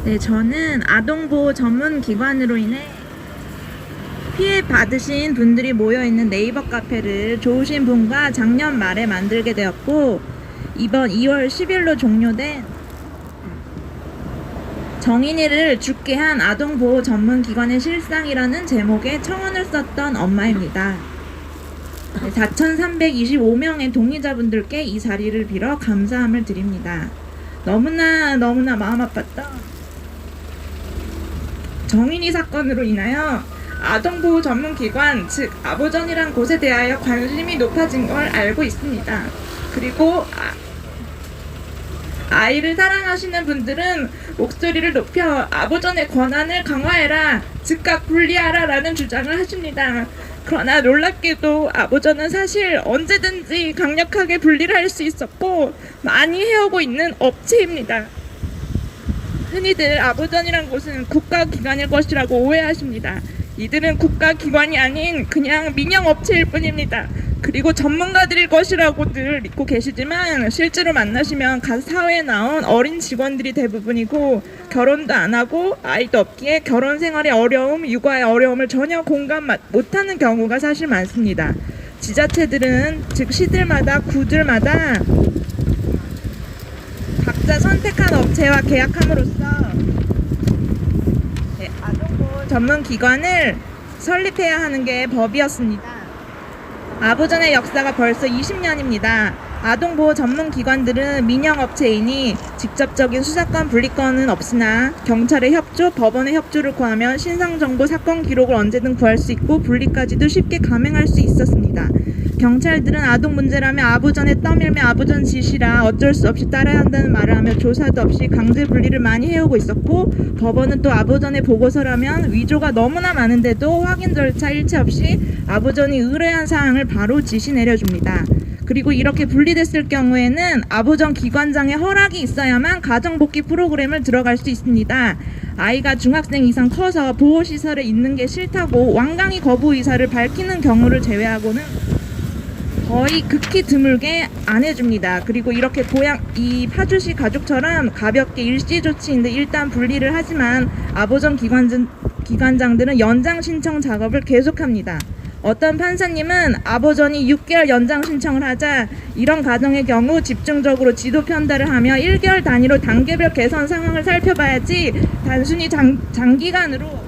S6: 네, 저는 아동보호 전문기관으로 인해 피해 받으신 분들이 모여있는 네이버 카페를 좋으신 분과 작년 말에 만들게 되었고, 이번 2월 10일로 종료된 정인이를 죽게 한 아동보호 전문기관의 실상이라는 제목의 청원을 썼던 엄마입니다. 4,325명의 동의자분들께 이 자리를 빌어 감사함을 드립니다. 너무나 마음 아팠던 정인이 사건으로 인하여 아동보호 전문기관, 즉 아보전이란 곳에 대하여 관심이 높아진 걸 알고 있습니다. 그리고 아이를 사랑하시는 분들은 목소리를 높여 아보전의 권한을 강화해라, 즉각 분리하라 라는 주장을 하십니다. 그러나 놀랍게도 아보전은 사실 언제든지 강력하게 분리를 할 수 있었고 많이 해오고 있는 업체입니다. 흔히들 아보전이란 곳은 국가기관일 것이라고 오해하십니다. 이들은 국가기관이 아닌 그냥 민영업체일 뿐입니다. 그리고 전문가들일 것이라고들 믿고 계시지만 실제로 만나시면 각 사회에 나온 어린 직원들이 대부분이고 결혼도 안 하고 아이도 없기에 결혼 생활의 어려움, 육아의 어려움을 전혀 공감 못하는 경우가 사실 많습니다. 지자체들은 즉 시들마다 구들마다 각자 선택한 업체와 계약함으로써 아동보호 전문기관을 설립해야 하는 게 법이었습니다. 아보전의 역사가 벌써 20년입니다. 아동보호 전문기관들은 민영업체이니 직접적인 수사권 분리권은 없으나 경찰의 협조, 법원의 협조를 구하면 신상정보 사건 기록을 언제든 구할 수 있고 분리까지도 쉽게 감행할 수 있었습니다. 경찰들은 아동 문제라며 아보전에 떠밀며 아보전 지시라 어쩔 수 없이 따라야 한다는 말을 하며 조사도 없이 강제 분리를 많이 해오고 있었고, 법원은 또 아보전의 보고서라면 위조가 너무나 많은데도 확인 절차 일체 없이 아보전이 의뢰한 사항을 바로 지시 내려줍니다. 그리고 이렇게 분리됐을 경우에는 아보전 기관장의 허락이 있어야만 가정복귀 프로그램을 들어갈 수 있습니다. 아이가 중학생 이상 커서 보호시설에 있는 게 싫다고 완강히 거부 의사를 밝히는 경우를 제외하고는 거의 극히 드물게 안 해줍니다. 그리고 이렇게 이 파주시 가족처럼 가볍게 일시 조치인데 일단 분리를 하지만 아보전 기관장들은 연장 신청 작업을 계속합니다. 어떤 판사님은 아보전이 6개월 연장 신청을 하자 이런 가정의 경우 집중적으로 지도 편달을 하며 1개월 단위로 단계별 개선 상황을 살펴봐야지 단순히 장기간으로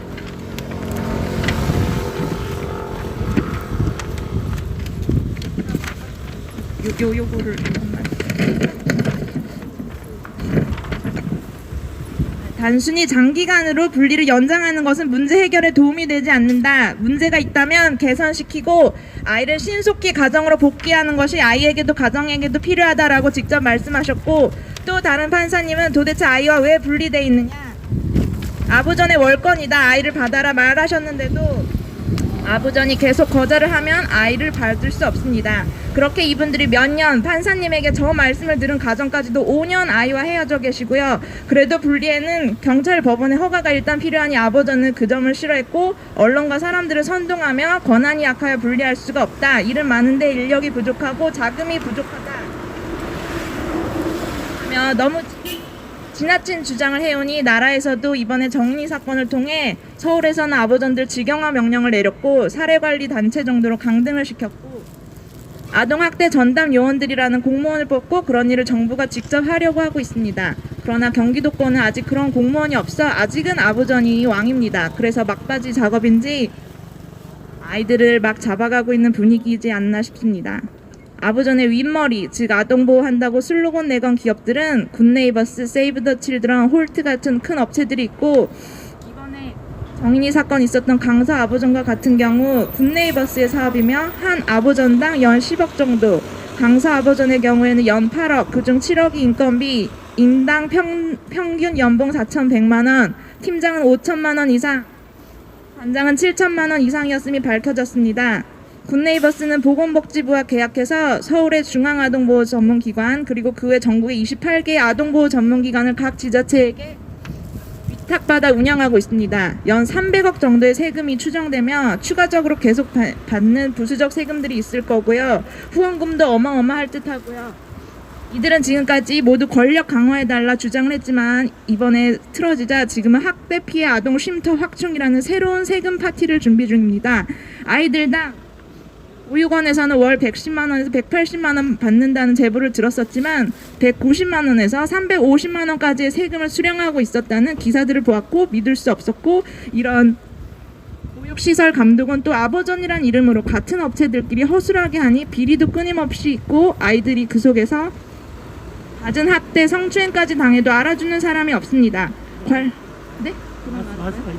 S6: 요거를 단순히 장기간으로 분리를 연장하는 것은 문제 해결에 도움이 되지 않는다. 문제가 있다면 개선시키고 아이를 신속히 가정으로 복귀하는 것이 아이에게도 가정에게도 필요하다라고 직접 말씀하셨고, 또 다른 판사님은 도대체 아이와 왜 분리돼 있느냐, 아보전의 월권이다, 아이를 받아라 말하셨는데도 아보전이 계속 거절을 하면 아이를 받을 수 없습니다. 그렇게 이분들이 몇 년, 판사님에게 저 말씀을 들은 가정까지도 5년 아이와 헤어져 계시고요. 그래도 분리에는 경찰, 법원의 허가가 일단 필요하니 아보전은 그 점을 싫어했고, 언론과 사람들을 선동하며 권한이 약하여 분리할 수가 없다, 일은 많은데 인력이 부족하고 자금이 부족하다 하며 너무 지나친 주장을 해오니 나라에서도 이번에 정리 사건을 통해 서울에서는 아보전들 직영화 명령을 내렸고 사례관리 단체 정도로 강등을 시켰고, 아동학대 전담 요원들이라는 공무원을 뽑고 그런 일을 정부가 직접 하려고 하고 있습니다. 그러나 경기도권은 아직 그런 공무원이 없어 아직은 아보전이 왕입니다. 그래서 막바지 작업인지 아이들을 막 잡아가고 있는 분위기이지 않나 싶습니다. 아보전의 윗머리, 즉 아동보호한다고 슬로건 내건 기업들은 굿네이버스, 세이브 더 칠드런, 홀트 같은 큰 업체들이 있고, 이번에 정인이 사건 있었던 강서 아보전과 같은 경우 굿네이버스의 사업이며 한 아보전당 연 10억 정도, 강서 아보전의 경우에는 연 8억, 그중 7억이 인건비, 인당 평균 연봉 4,100만원, 팀장은 5천만원 이상, 관장은 7천만원 이상이었음이 밝혀졌습니다. 굿네이버스는 보건복지부와 계약해서 서울의 중앙아동보호 전문기관 그리고 그 외 전국의 28개의 아동보호 전문기관을 각 지자체에게 위탁받아 운영하고 있습니다. 연 300억 정도의 세금이 추정되며 추가적으로 계속 받는 부수적 세금들이 있을 거고요. 후원금도 어마어마할 듯하고요. 이들은 지금까지 모두 권력 강화해달라 주장을 했지만 이번에 틀어지자 지금은 학대 피해 아동 쉼터 확충이라는 새로운 세금 파티를 준비 중입니다. 아이들당 보육원에서는 월 110만원에서 180만원 받는다는 제보를 들었었지만 190만원에서 350만원까지의 세금을 수령하고 있었다는 기사들을 보았고 믿을 수 없었고, 이런 보육시설 감독은 또 아보전이란 이름으로 같은 업체들끼리 허술하게 하니 비리도 끊임없이 있고 아이들이 그 속에서 갖은 학대, 성추행까지 당해도 알아주는 사람이 없습니다. 네?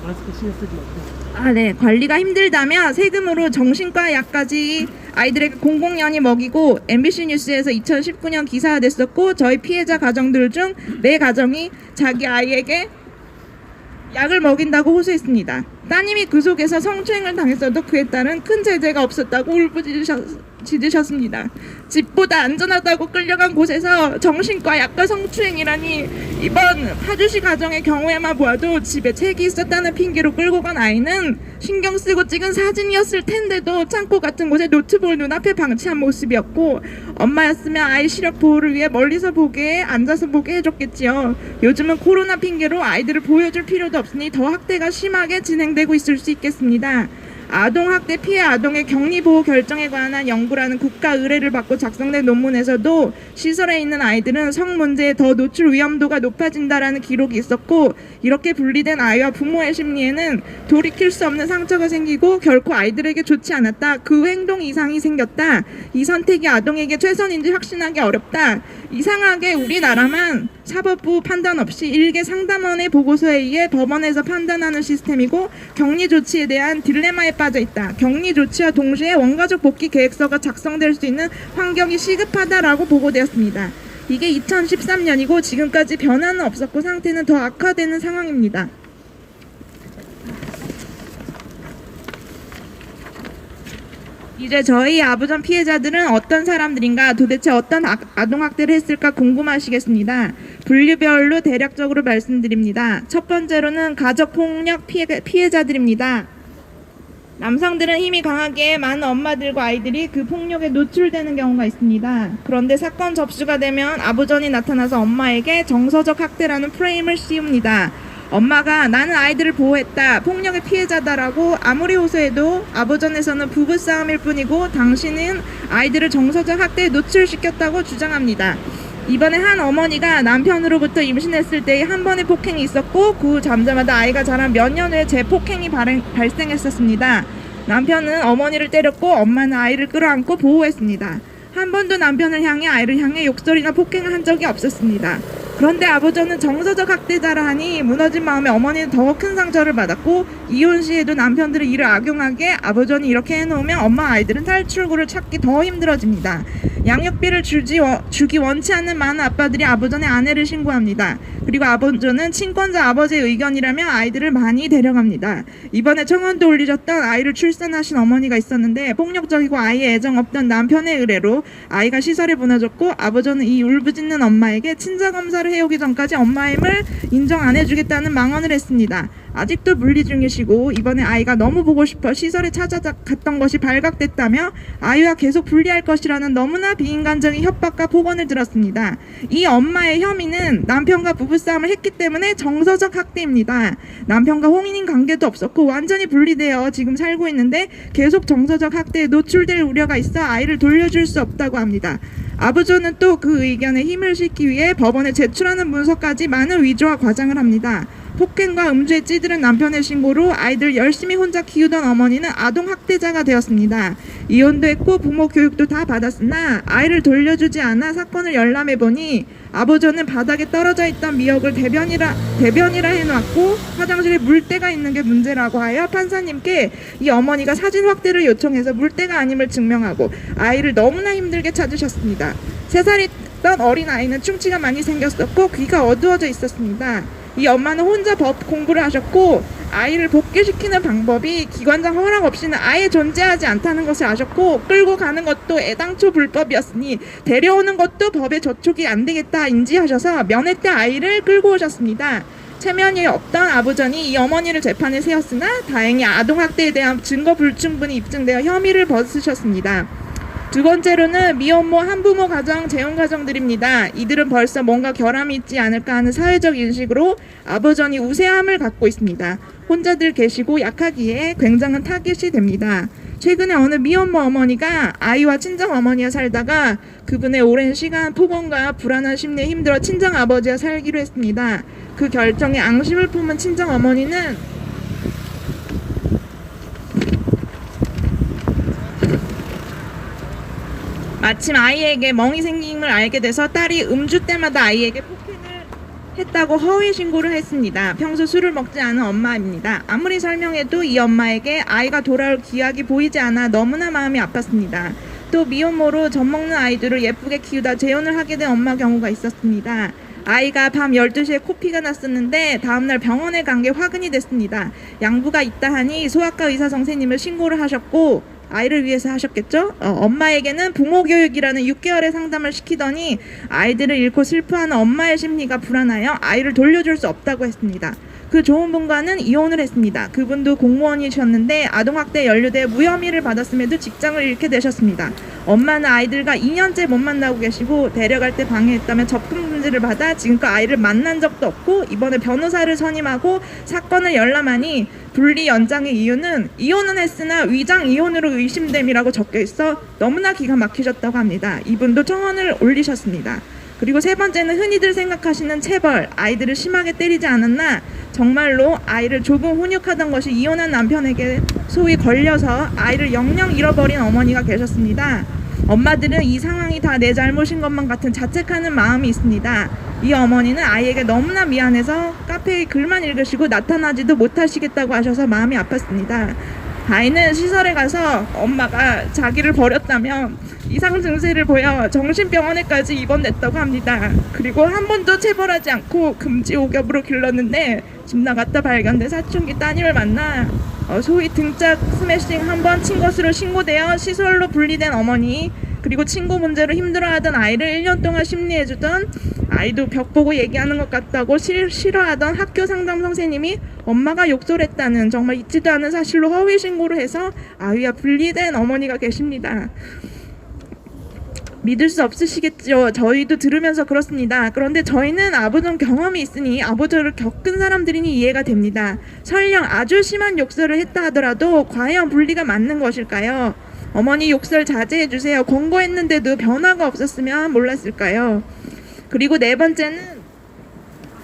S1: 마스크 신경 쓰지 마세요.
S6: 네. 관리가 힘들다며 세금으로 정신과 약까지 아이들에게 공공연히 먹이고 MBC 뉴스에서 2019년 기사화됐었고 저희 피해자 가정들 중 4가정이 자기 아이에게 약을 먹인다고 호소했습니다. 따님이 그 속에서 성추행을 당했어도 그에 따른 큰 제재가 없었다고 울부짖으셨습니다. 집보다 안전하다고 끌려간 곳에서 정신과 약과 성추행이라니, 이번 파주시 가정의 경우에만 보아도 집에 책이 있었다는 핑계로 끌고 간 아이는 신경 쓰고 찍은 사진이었을 텐데도 창고 같은 곳에 노트북을 눈앞에 방치한 모습이었고, 엄마였으면 아이 시력 보호를 위해 멀리서 보게, 앉아서 보게 해줬겠지요. 요즘은 코로나 핑계로 아이들을 보여줄 필요도 없으니 더 학대가 심하게 진행되고 있을 수 있겠습니다. 아동학대 피해 아동의 격리보호 결정에 관한 연구라는 국가 의뢰를 받고 작성된 논문에서도 시설에 있는 아이들은 성 문제에 더 노출 위험도가 높아진다라는 기록이 있었고, 이렇게 분리된 아이와 부모의 심리에는 돌이킬 수 없는 상처가 생기고 결코 아이들에게 좋지 않았다. 그 행동 이상이 생겼다. 이 선택이 아동에게 최선인지 확신하기 어렵다. 이상하게 우리나라만 사법부 판단 없이 일개 상담원의 보고서에 의해 법원에서 판단하는 시스템이고, 격리 조치에 대한 딜레마에 빠져 있다. 격리 조치와 동시에 원가족 복귀 계획서가 작성될 수 있는 환경이 시급하다라고 보고되었습니다. 이게 2013년이고 지금까지 변화는 없었고 상태는 더 악화되는 상황입니다. 이제 저희 아부전 피해자들은 어떤 사람들인가, 도대체 어떤 아동학대를 했을까 궁금하시겠습니다. 분류별로 대략적으로 말씀드립니다. 첫 번째로는 가족폭력 피해자들입니다. 남성들은 힘이 강하게 많은 엄마들과 아이들이 그 폭력에 노출되는 경우가 있습니다. 그런데 사건 접수가 되면 아부전이 나타나서 엄마에게 정서적 학대라는 프레임을 씌웁니다. 엄마가 나는 아이들을 보호했다, 폭력의 피해자다라고 아무리 호소해도 아부전에서는 부부싸움일 뿐이고 당신은 아이들을 정서적 학대에 노출시켰다고 주장합니다. 이번에 한 어머니가 남편으로부터 임신했을 때 한 번의 폭행이 있었고 그 후 잠자마자 아이가 자란 몇 년 후에 재폭행이 발생했었습니다. 남편은 어머니를 때렸고 엄마는 아이를 끌어안고 보호했습니다. 한 번도 남편을 향해 아이를 향해 욕설이나 폭행을 한 적이 없었습니다. 그런데 아버지는 정서적 학대자라 하니 무너진 마음에 어머니는 더 큰 상처를 받았고, 이혼 시에도 남편들은 이를 악용하게 아버지는 이렇게 해놓으면 엄마 아이들은 탈출구를 찾기 더 힘들어집니다. 양육비를 주기 원치 않는 많은 아빠들이 아버지의 아내를 신고합니다. 그리고 아버지는 친권자 아버지의 의견이라며 아이들을 많이 데려갑니다. 이번에 청원도 올리셨던 아이를 출산하신 어머니가 있었는데 폭력적이고 아이에 애정 없던 남편의 의뢰로 아이가 시설에 보내졌고, 아버지는 이 울부짖는 엄마에게 친자검사를 해오기 전까지 엄마임을 인정 안 해주겠다는 망언을 했습니다. 아직도 분리 중이시고 이번에 아이가 너무 보고 싶어 시설에 찾아갔던 것이 발각됐다며 아이와 계속 분리할 것이라는 너무나 비인간적인 협박과 폭언을 들었습니다. 이 엄마의 혐의는 남편과 부부싸움을 했기 때문에 정서적 학대입니다. 남편과 혼인 관계도 없었고 완전히 분리되어 지금 살고 있는데 계속 정서적 학대에 노출될 우려가 있어 아이를 돌려줄 수 없다고 합니다. 아버지는 또 그 의견에 힘을 실기 위해 법원에 제출하는 문서까지 많은 위조와 과장을 합니다. 폭행과 음주에 찌들은 남편의 신고로 아이들 열심히 혼자 키우던 어머니는 아동학대자가 되었습니다. 이혼도 했고 부모 교육도 다 받았으나 아이를 돌려주지 않아 사건을 열람해보니 아버지는 바닥에 떨어져 있던 미역을 대변이라 해놓았고 화장실에 물때가 있는 게 문제라고 하여 판사님께 이 어머니가 사진 확대를 요청해서 물때가 아님을 증명하고 아이를 너무나 힘들게 찾으셨습니다. 3살이던 어린아이는 충치가 많이 생겼었고 귀가 어두워져 있었습니다. 이 엄마는 혼자 법 공부를 하셨고 아이를 복귀시키는 방법이 기관장 허락 없이는 아예 존재하지 않다는 것을 아셨고, 끌고 가는 것도 애당초 불법이었으니 데려오는 것도 법에 저촉이 안 되겠다 인지하셔서 면회 때 아이를 끌고 오셨습니다. 체면이 없던 아부전이 이 어머니를 재판에 세웠으나 다행히 아동학대에 대한 증거 불충분이 입증되어 혐의를 벗으셨습니다. 두 번째로는 미혼모 한부모 가정, 재혼 가정들입니다. 이들은 벌써 뭔가 결함이 있지 않을까 하는 사회적 인식으로 아버전이 우세함을 갖고 있습니다. 혼자들 계시고 약하기에 굉장한 타깃이 됩니다. 최근에 어느 미혼모 어머니가 아이와 친정 어머니와 살다가 그분의 오랜 시간 폭언과 불안한 심리에 힘들어 친정 아버지와 살기로 했습니다. 그 결정에 앙심을 품은 친정 어머니는 마침 아이에게 멍이 생김을 알게 돼서 딸이 음주 때마다 아이에게 폭행을 했다고 허위 신고를 했습니다. 평소 술을 먹지 않은 엄마입니다. 아무리 설명해도 이 엄마에게 아이가 돌아올 기약이 보이지 않아 너무나 마음이 아팠습니다. 또 미혼모로 젖 먹는 아이들을 예쁘게 키우다 재혼을 하게 된 엄마 경우가 있었습니다. 아이가 밤 12시에 코피가 났었는데 다음날 병원에 간 게 화근이 됐습니다. 양부가 있다 하니 소아과 의사 선생님을 신고를 하셨고 아이를 위해서 하셨겠죠? 엄마에게는 부모 교육이라는 6개월의 상담을 시키더니 아이들을 잃고 슬퍼하는 엄마의 심리가 불안하여 아이를 돌려줄 수 없다고 했습니다. 그 좋은 분과는 이혼을 했습니다. 그분도 공무원이셨는데 아동학대에 연루돼 무혐의를 받았음에도 직장을 잃게 되셨습니다. 엄마는 아이들과 2년째 못 만나고 계시고 데려갈 때 방해했다며 접근 금지를 받아 지금껏 아이를 만난 적도 없고 이번에 변호사를 선임하고 사건을 열람하니 분리 연장의 이유는 이혼은 했으나 위장 이혼으로 의심됨이라고 적혀 있어 너무나 기가 막히셨다고 합니다. 이분도 청원을 올리셨습니다. 그리고 세 번째는 흔히들 생각하시는 체벌, 아이들을 심하게 때리지 않았나 정말로 아이를 조금 훈육하던 것이 이혼한 남편에게 소위 걸려서 아이를 영영 잃어버린 어머니가 계셨습니다. 엄마들은 이 상황이 다 내 잘못인 것만 같은 자책하는 마음이 있습니다. 이 어머니는 아이에게 너무나 미안해서 카페에 글만 읽으시고 나타나지도 못하시겠다고 하셔서 마음이 아팠습니다. 아이는 시설에 가서 엄마가 자기를 버렸다며 이상 증세를 보여 정신병원에까지 입원됐다고 합니다. 그리고 한 번도 체벌하지 않고 금지 오겹으로 길렀는데 집 나갔다 발견된 사춘기 따님을 만나 소위 등짝 스매싱 한 번 친 것으로 신고되어 시설로 분리된 어머니, 그리고 친구 문제로 힘들어하던 아이를 1년 동안 심리해주던, 아이도 벽 보고 얘기하는 것 같다고 싫어하던 학교 상담 선생님이 엄마가 욕설했다는 정말 있지도 않은 사실로 허위 신고를 해서 아이와 분리된 어머니가 계십니다. 믿을 수 없으시겠죠. 저희도 들으면서 그렇습니다. 그런데 저희는 아부전 경험이 있으니 아부전을 겪은 사람들이니 이해가 됩니다. 설령 아주 심한 욕설을 했다 하더라도 과연 분리가 맞는 것일까요? 어머니 욕설 자제해주세요. 권고했는데도 변화가 없었으면 몰랐을까요? 그리고 네 번째는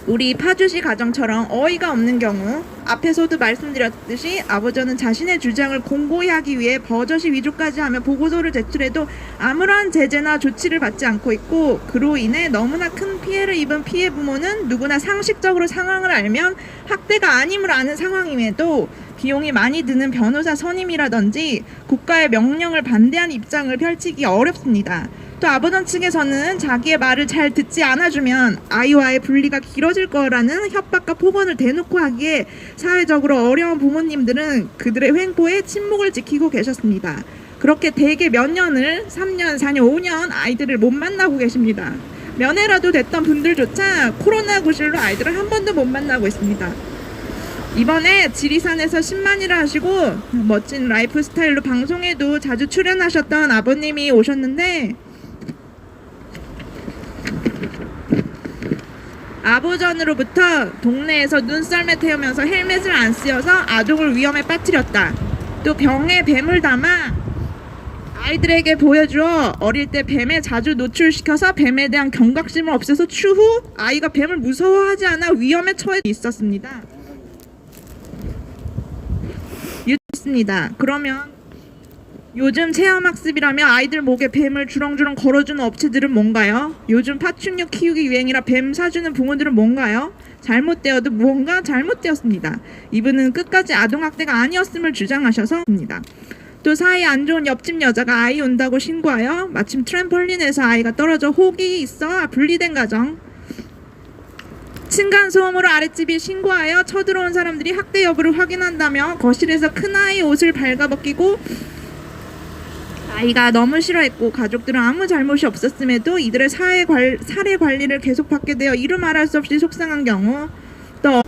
S6: 우리 파주시 가정처럼 어이가 없는 경우, 앞에서도 말씀드렸듯이 아버지는 자신의 주장을 공고히 하기 위해 버젓이 위조까지 하며 보고서를 제출해도 아무런 제재나 조치를 받지 않고 있고, 그로 인해 너무나 큰 피해를 입은 피해 부모는 누구나 상식적으로 상황을 알면 학대가 아님을 아는 상황임에도 비용이 많이 드는 변호사 선임이라든지 국가의 명령을 반대한 입장을 펼치기 어렵습니다. 또 아버지 측에서는 자기의 말을 잘 듣지 않아주면 아이와의 분리가 길어질 거라는 협박과 폭언을 대놓고 하기에 사회적으로 어려운 부모님들은 그들의 횡포에 침묵을 지키고 계셨습니다. 그렇게 대개 몇 년을 3년, 4년, 5년 아이들을 못 만나고 계십니다. 면회라도 됐던 분들조차 코로나 구실로 아이들을 한 번도 못 만나고 있습니다. 이번에 지리산에서 10만이라 하시고 멋진 라이프 스타일로 방송에도 자주 출연하셨던 아버님이 오셨는데, 아부전으로부터 동네에서 눈썰매 태우면서 헬멧을 안 쓰여서 아동을 위험에 빠뜨렸다. 또 병에 뱀을 담아 아이들에게 보여주어 어릴 때 뱀에 자주 노출시켜서 뱀에 대한 경각심을 없애서 추후 아이가 뱀을 무서워하지 않아 위험에 처해 있었습니다. 있습니다. 그러면 요즘 체험학습이라며 아이들 목에 뱀을 주렁주렁 걸어주는 업체들은 뭔가요? 요즘 파충류 키우기 유행이라 뱀 사주는 부모들은 뭔가요? 잘못되어도 무언가 잘못되었습니다. 이분은 끝까지 아동학대가 아니었음을 주장하셔서입니다. 또 사이 안 좋은 옆집 여자가 아이 온다고 신고하여 마침 트램펄린에서 아이가 떨어져 혹이 있어 분리된 가정. 층간소음으로 아랫집이 신고하여 쳐들어온 사람들이 학대 여부를 확인한다며 거실에서 큰아이 옷을 발가벗기고 아이가 너무 싫어했고 가족들은 아무 잘못이 없었음에도 이들의 사례 관리를 계속 받게 되어 이루 말할 수 없이 속상한 경우, 또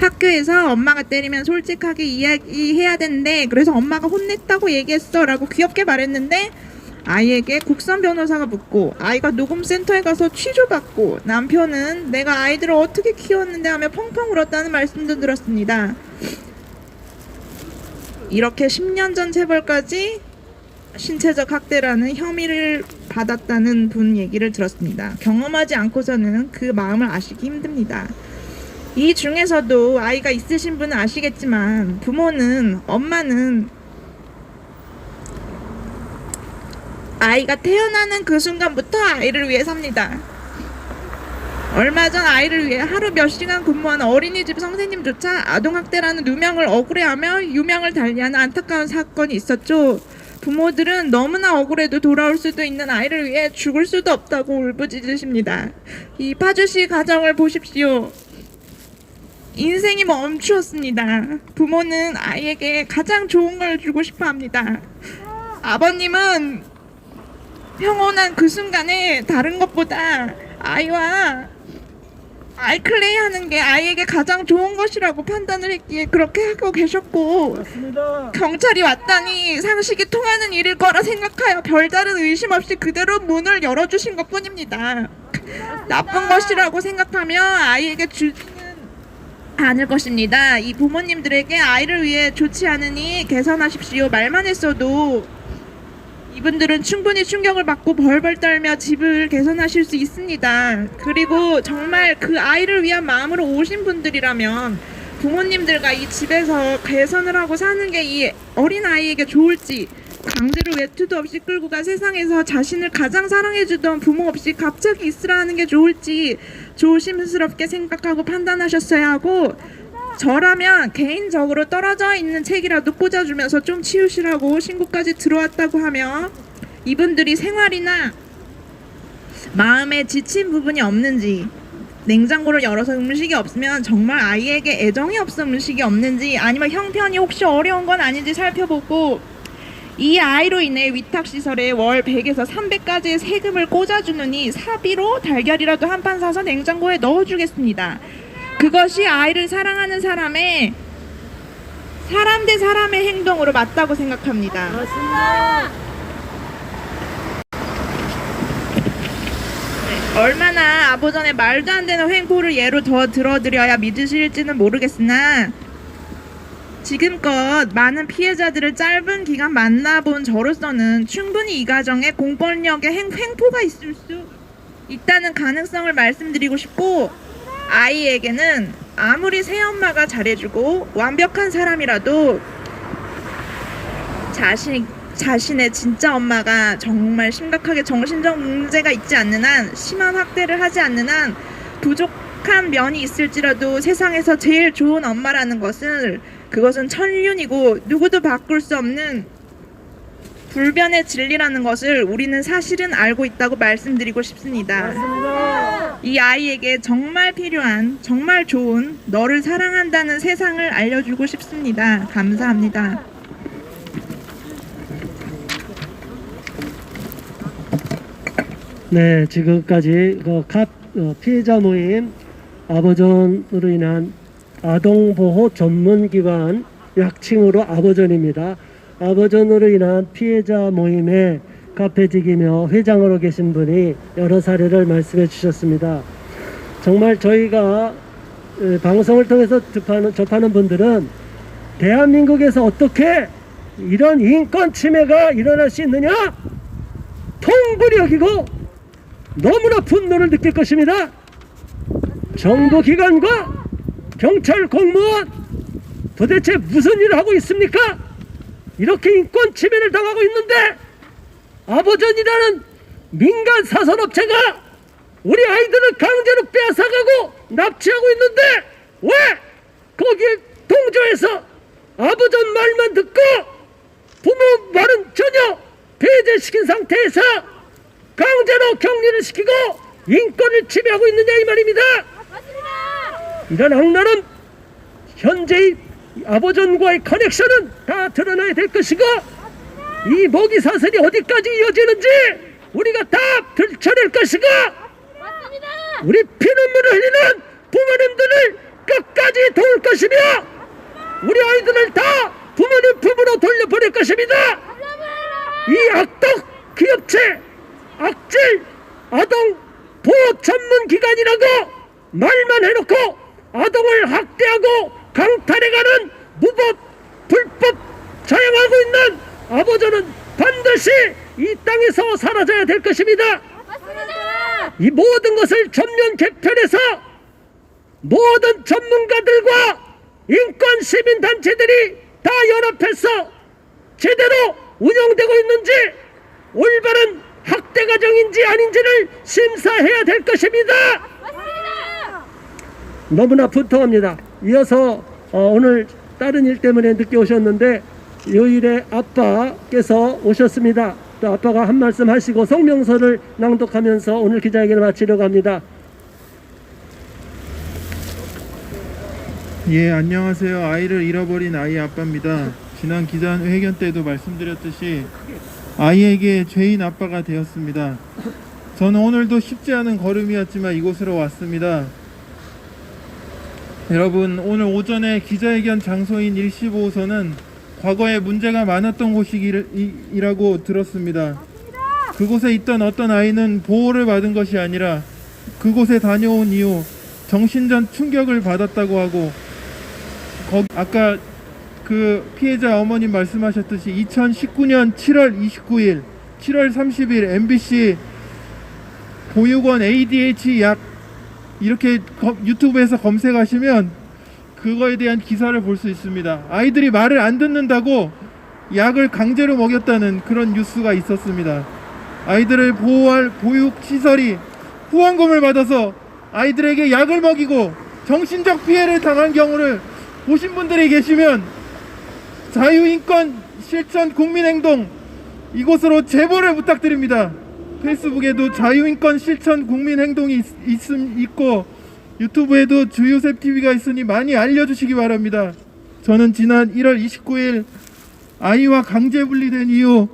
S6: 학교에서 엄마가 때리면 솔직하게 이야기해야 되는데 그래서 엄마가 혼냈다고 얘기했어 라고 귀엽게 말했는데 아이에게 국선 변호사가 묻고 아이가 녹음센터에 가서 취조받고 남편은 내가 아이들을 어떻게 키웠는데 하며 펑펑 울었다는 말씀도 들었습니다. 이렇게 10년 전 체벌까지 신체적 학대라는 혐의를 받았다는 분 얘기를 들었습니다. 경험하지 않고서는 그 마음을 아시기 힘듭니다. 이 중에서도 아이가 있으신 분은 아시겠지만 부모는, 엄마는 아이가 태어나는 그 순간부터 아이를 위해 삽니다. 얼마 전 아이를 위해 하루 몇 시간 근무하는 어린이집 선생님조차 아동학대라는 누명을 억울해하며 유명을 달리하는 안타까운 사건이 있었죠. 부모들은 너무나 억울해도 돌아올 수도 있는 아이를 위해 죽을 수도 없다고 울부짖으십니다. 이 파주시 가정을 보십시오. 인생이 멈추었습니다. 부모는 아이에게 가장 좋은 걸 주고 싶어 합니다. 아버님은 평온한 그 순간에 다른 것보다 아이와 알클레이 하는 게 아이에게 가장 좋은 것이라고 판단을 했기에 그렇게 하고 계셨고,
S1: 맞습니다.
S6: 경찰이 왔다니 상식이 통하는 일일 거라 생각하여 별다른 의심 없이 그대로 문을 열어주신 것뿐입니다. 나쁜 것이라고 생각하며 아이에게 주지는 않을 것입니다. 이 부모님들에게 아이를 위해 좋지 않으니 개선하십시오 말만 했어도 이분들은 충분히 충격을 받고 벌벌 떨며 집을 개선하실 수 있습니다. 그리고 정말 그 아이를 위한 마음으로 오신 분들이라면 부모님들과 이 집에서 개선을 하고 사는 게 이 어린 아이에게 좋을지, 강제로 외투도 없이 끌고 가 세상에서 자신을 가장 사랑해주던 부모 없이 갑자기 있으라 하는 게 좋을지 조심스럽게 생각하고 판단하셨어야 하고, 저라면 개인적으로 떨어져 있는 책이라도 꽂아주면서 좀 치우시라고 신고까지 들어왔다고 하며, 이분들이 생활이나 마음에 지친 부분이 없는지, 냉장고를 열어서 음식이 없으면 정말 아이에게 애정이 없어 음식이 없는지, 아니면 형편이 혹시 어려운 건 아닌지 살펴보고, 이 아이로 인해 위탁시설에 월 100에서 300까지의 세금을 꽂아주느니 사비로 달걀이라도 한 판 사서 냉장고에 넣어주겠습니다. 그것이 아이를 사랑하는 사람의 사람 대 사람의 행동으로 맞다고 생각합니다. 얼마나 아버전의 말도 안 되는 횡포를 예로 더 들어드려야 믿으실지는 모르겠으나, 지금껏 많은 피해자들을 짧은 기간 만나본 저로서는 충분히 이 가정에 공권력의 횡포가 있을 수 있다는 가능성을 말씀드리고 싶고, 아이에게는 아무리 새엄마가 잘해주고 완벽한 사람이라도 자신의 진짜 엄마가 정말 심각하게 정신적 문제가 있지 않는 한, 심한 학대를 하지 않는 한, 부족한 면이 있을지라도 세상에서 제일 좋은 엄마라는 것은, 그것은 천륜이고 누구도 바꿀 수 없는 불변의 진리라는 것을 우리는 사실은 알고 있다고 말씀드리고 싶습니다. 이 아이에게 정말 필요한, 정말 좋은 너를 사랑한다는 세상을 알려주고 싶습니다. 감사합니다.
S1: 네, 지금까지 피해자 모임 아버전으로 인한 아동보호 전문기관, 약칭으로 아버전입니다. 아버전으로 인한 피해자 모임의 카페직이며 회장으로 계신 분이 여러 사례를 말씀해 주셨습니다. 정말 저희가 방송을 통해서 접하는 분들은 대한민국에서 어떻게 이런 인권 침해가 일어날 수 있느냐, 통불이 여기고 너무나 분노를 느낄 것입니다. 정부기관과 경찰 공무원, 도대체 무슨 일을 하고 있습니까? 이렇게 인권 침해를 당하고 있는데 아버전이라는 민간 사설업체가 우리 아이들을 강제로 빼앗아가고 납치하고 있는데, 왜 거기에 동조해서 아버전 말만 듣고 부모 말은 전혀 배제시킨 상태에서 강제로 격리를 시키고 인권을 침해하고 있느냐 이 말입니다. 이런 악랄은 현재의 아버전과의 커넥션은 다 드러나야 될 것이고, 이 모기 사슬이 어디까지 이어지는지 우리가 다 들춰낼 것이고, 우리 피눈물을 흘리는 부모님들을 끝까지 도울 것이며, 우리 아이들을 다 부모님 품으로 돌려보낼 것입니다. 이 악덕 기업체, 악질 아동 보호 전문 기관이라고 말만 해놓고 아동을 학대하고 강탈해가는 무법 불법 자영하고 있는 아버전은 반드시 이 땅에서 사라져야 될 것입니다. 이 모든 것을 전면 개편해서 모든 전문가들과 인권 시민단체들이 다 연합해서 제대로 운영되고 있는지, 올바른 학대 가정인지 아닌지를 심사해야 될 것입니다. 너무나 분통합니다. 이어서 오늘 다른 일 때문에 늦게 오셨는데 요일의 아빠께서 오셨습니다. 또 아빠가 한 말씀 하시고 성명서를 낭독하면서 오늘 기자회견을 마치려고 합니다.
S7: 예, 안녕하세요. 아이를 잃어버린 아이 아빠입니다. 지난 기자회견 때도 말씀드렸듯이 아이에게 죄인 아빠가 되었습니다. 저는 오늘도 쉽지 않은 걸음이었지만 이곳으로 왔습니다. 여러분, 오늘 오전에 기자회견 장소인 115호선은 과거에 문제가 많았던 곳이라고 들었습니다. 그곳에 있던 어떤 아이는 보호를 받은 것이 아니라 그곳에 다녀온 이후 정신적 충격을 받았다고 하고, 아까 그 피해자 어머님 말씀하셨듯이 2019년 7월 29일, 7월 30일 MBC 보육원 ADH 약 이렇게 유튜브에서 검색하시면 그거에 대한 기사를 볼 수 있습니다. 아이들이 말을 안 듣는다고 약을 강제로 먹였다는 그런 뉴스가 있었습니다. 아이들을 보호할 보육시설이 후원금을 받아서 아이들에게 약을 먹이고 정신적 피해를 당한 경우를 보신 분들이 계시면 자유인권 실천 국민행동 이곳으로 제보를 부탁드립니다. 페이스북에도 자유인권 실천 국민행동이 있고 유튜브에도 주요셉TV가 있으니 많이 알려주시기 바랍니다. 저는 지난 1월 29일 아이와 강제 분리된 이후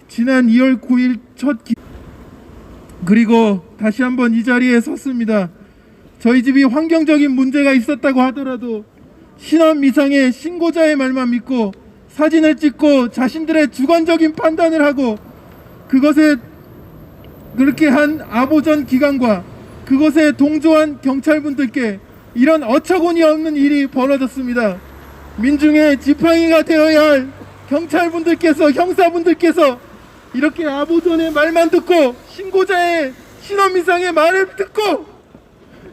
S7: 지난 2월 9일 그리고 다시 한번 이 자리에 섰습니다. 저희 집이 환경적인 문제가 있었다고 하더라도 신원미상의 신고자의 말만 믿고 사진을 찍고 자신들의 주관적인 판단을 하고 그것에 그렇게 한 아보전 기관과 그것에 동조한 경찰분들께 이런 어처구니 없는 일이 벌어졌습니다. 민중의 지팡이가 되어야 할 경찰분들께서, 형사분들께서 이렇게 아보전의 말만 듣고 신고자의 신원미상의 말을 듣고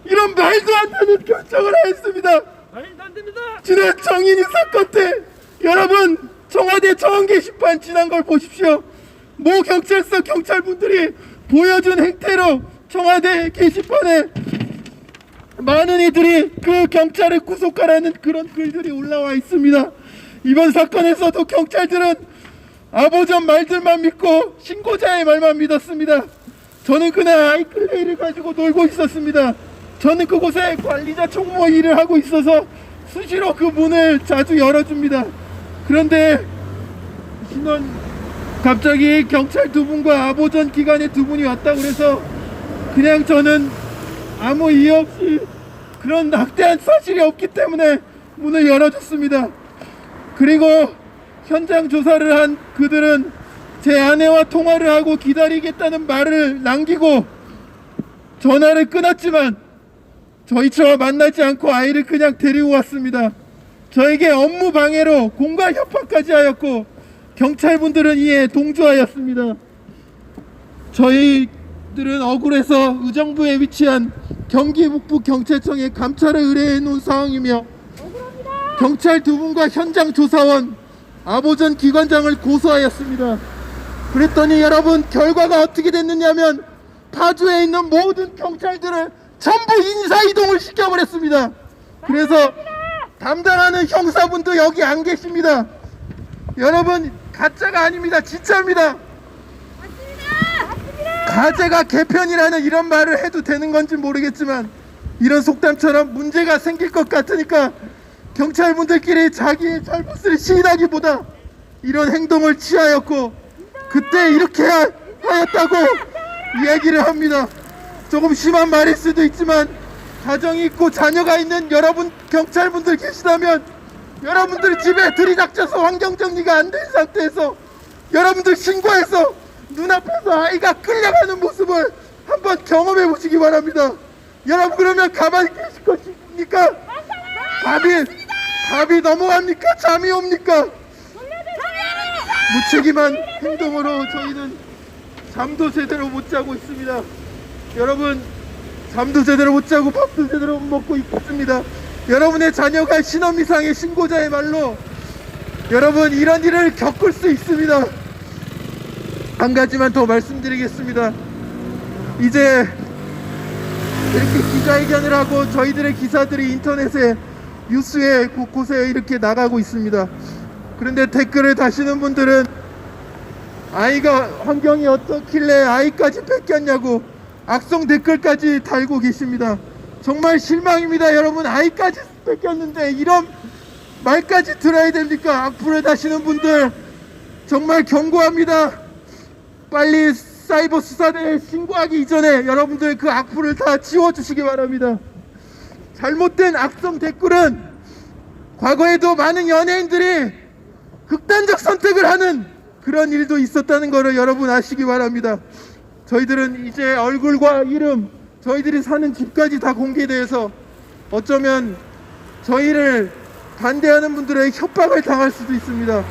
S7: 이런 말도 안 되는 결정을 했습니다. 지난 정인이 사건 때 여러분 청와대 정원 게시판 지난 걸 보십시오. 모 경찰서 경찰분들이 보여준 행태로 청와대 게시판에 많은 이들이 그 경찰을 구속하라는 그런 글들이 올라와 있습니다. 이번 사건에서도 경찰들은 아보전 말들만 믿고 신고자의 말만 믿었습니다. 저는 그날 아이클레이를 가지고 놀고 있었습니다. 저는 그곳에 관리자 총무 일을 하고 있어서 수시로 그 문을 자주 열어줍니다. 그런데 갑자기 경찰 두 분과 아보전 기관의 두 분이 왔다고 그래서 그냥 저는 아무 이유 없이 그런 막대한 사실이 없기 때문에 문을 열어줬습니다. 그리고 현장 조사를 한 그들은 제 아내와 통화를 하고 기다리겠다는 말을 남기고 전화를 끊었지만 저희처럼 만나지 않고 아이를 그냥 데리고 왔습니다. 저에게 업무 방해로 공갈 협박까지 하였고 경찰분들은 이에 동조하였습니다. 저희들은 억울해서 의정부에 위치한 경기 북부 경찰청에 감찰을 의뢰해 놓은 상황이며 경찰 두 분과 현장 조사원 아보전 기관장을 고소하였습니다. 그랬더니 여러분 결과가 어떻게 됐느냐면 파주에 있는 모든 경찰들을 전부 인사이동을 시켜버렸습니다. 그래서 담당하는 형사분도 여기 안 계십니다. 여러분 가짜가 아닙니다. 진짜입니다. 가재가 개편이라는 이런 말을 해도 되는 건지 모르겠지만 이런 속담처럼 문제가 생길 것 같으니까 경찰분들끼리 자기의 잘못을 시인하기보다 이런 행동을 취하였고 그때 이렇게 하였다고 이야기를 합니다. 조금 심한 말일 수도 있지만 가정이 있고 자녀가 있는 여러분 경찰분들 계시다면 여러분들 집에 들이닥쳐서 환경정리가 안 된 상태에서 여러분들 신고해서 눈앞에서 아이가 끌려가는 모습을 한번 경험해 보시기 바랍니다. 여러분 그러면 가만히 계실 것입니까? 밥이 넘어갑니까? 잠이 옵니까? 무책임한 행동으로 저희는 잠도 제대로 못 자고 있습니다. 여러분 잠도 제대로 못 자고 밥도 제대로 못 먹고 있습니다. 여러분의 자녀가 신원미상의 신고자의 말로 여러분 이런 일을 겪을 수 있습니다. 한 가지만 더 말씀드리겠습니다. 이제 이렇게 기자회견을 하고 저희들의 기사들이 인터넷에 뉴스에 곳곳에 이렇게 나가고 있습니다. 그런데 댓글을 다시는 분들은 아이가 환경이 어떻길래 아이까지 뺏겼냐고 악성 댓글까지 달고 계십니다. 정말 실망입니다. 여러분, 아이까지 뺏겼는데 이런 말까지 들어야 됩니까? 악플을 다시는 분들 정말 경고합니다. 빨리 사이버 수사대에 신고하기 이전에 여러분들 그 악플을 다 지워주시기 바랍니다. 잘못된 악성 댓글은 과거에도 많은 연예인들이 극단적 선택을 하는 그런 일도 있었다는 것을 여러분 아시기 바랍니다. 저희들은 이제 얼굴과 이름, 저희들이 사는 집까지 다 공개돼서 어쩌면 저희를 반대하는 분들의 협박을 당할 수도 있습니다.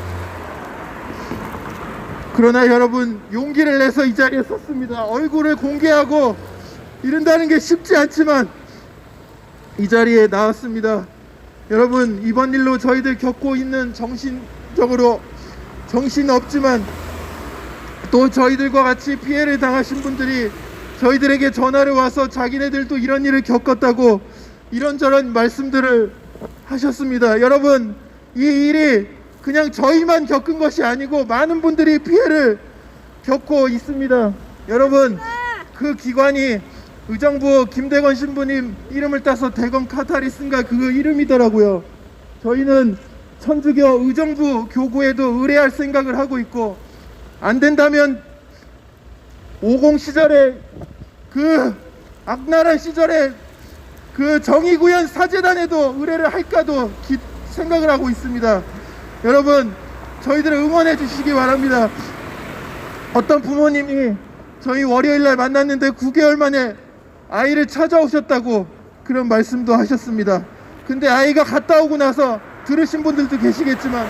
S7: 그러나 여러분, 용기를 내서 이 자리에 섰습니다. 얼굴을 공개하고 이른다는 게 쉽지 않지만 이 자리에 나왔습니다. 여러분, 이번 일로 저희들 겪고 있는 정신적으로 정신없지만 또 저희들과 같이 피해를 당하신 분들이 저희들에게 전화를 와서 자기네들도 이런 일을 겪었다고 이런저런 말씀들을 하셨습니다. 여러분, 이 일이 그냥 저희만 겪은 것이 아니고 많은 분들이 피해를 겪고 있습니다. 여러분, 그 기관이 의정부 김대건 신부님 이름을 따서 대건 카타리스인가 그 이름이더라고요. 저희는 천주교 의정부 교구에도 의뢰할 생각을 하고 있고, 안 된다면 50 시절에 그 악랄한 시절에 그 정의구현 사재단에도 의뢰를 할까도 생각을 하고 있습니다. 여러분, 저희들을 응원해 주시기 바랍니다. 어떤 부모님이 저희 월요일날 만났는데 9개월 만에 아이를 찾아오셨다고 그런 말씀도 하셨습니다. 근데 아이가 갔다 오고 나서 들으신 분들도 계시겠지만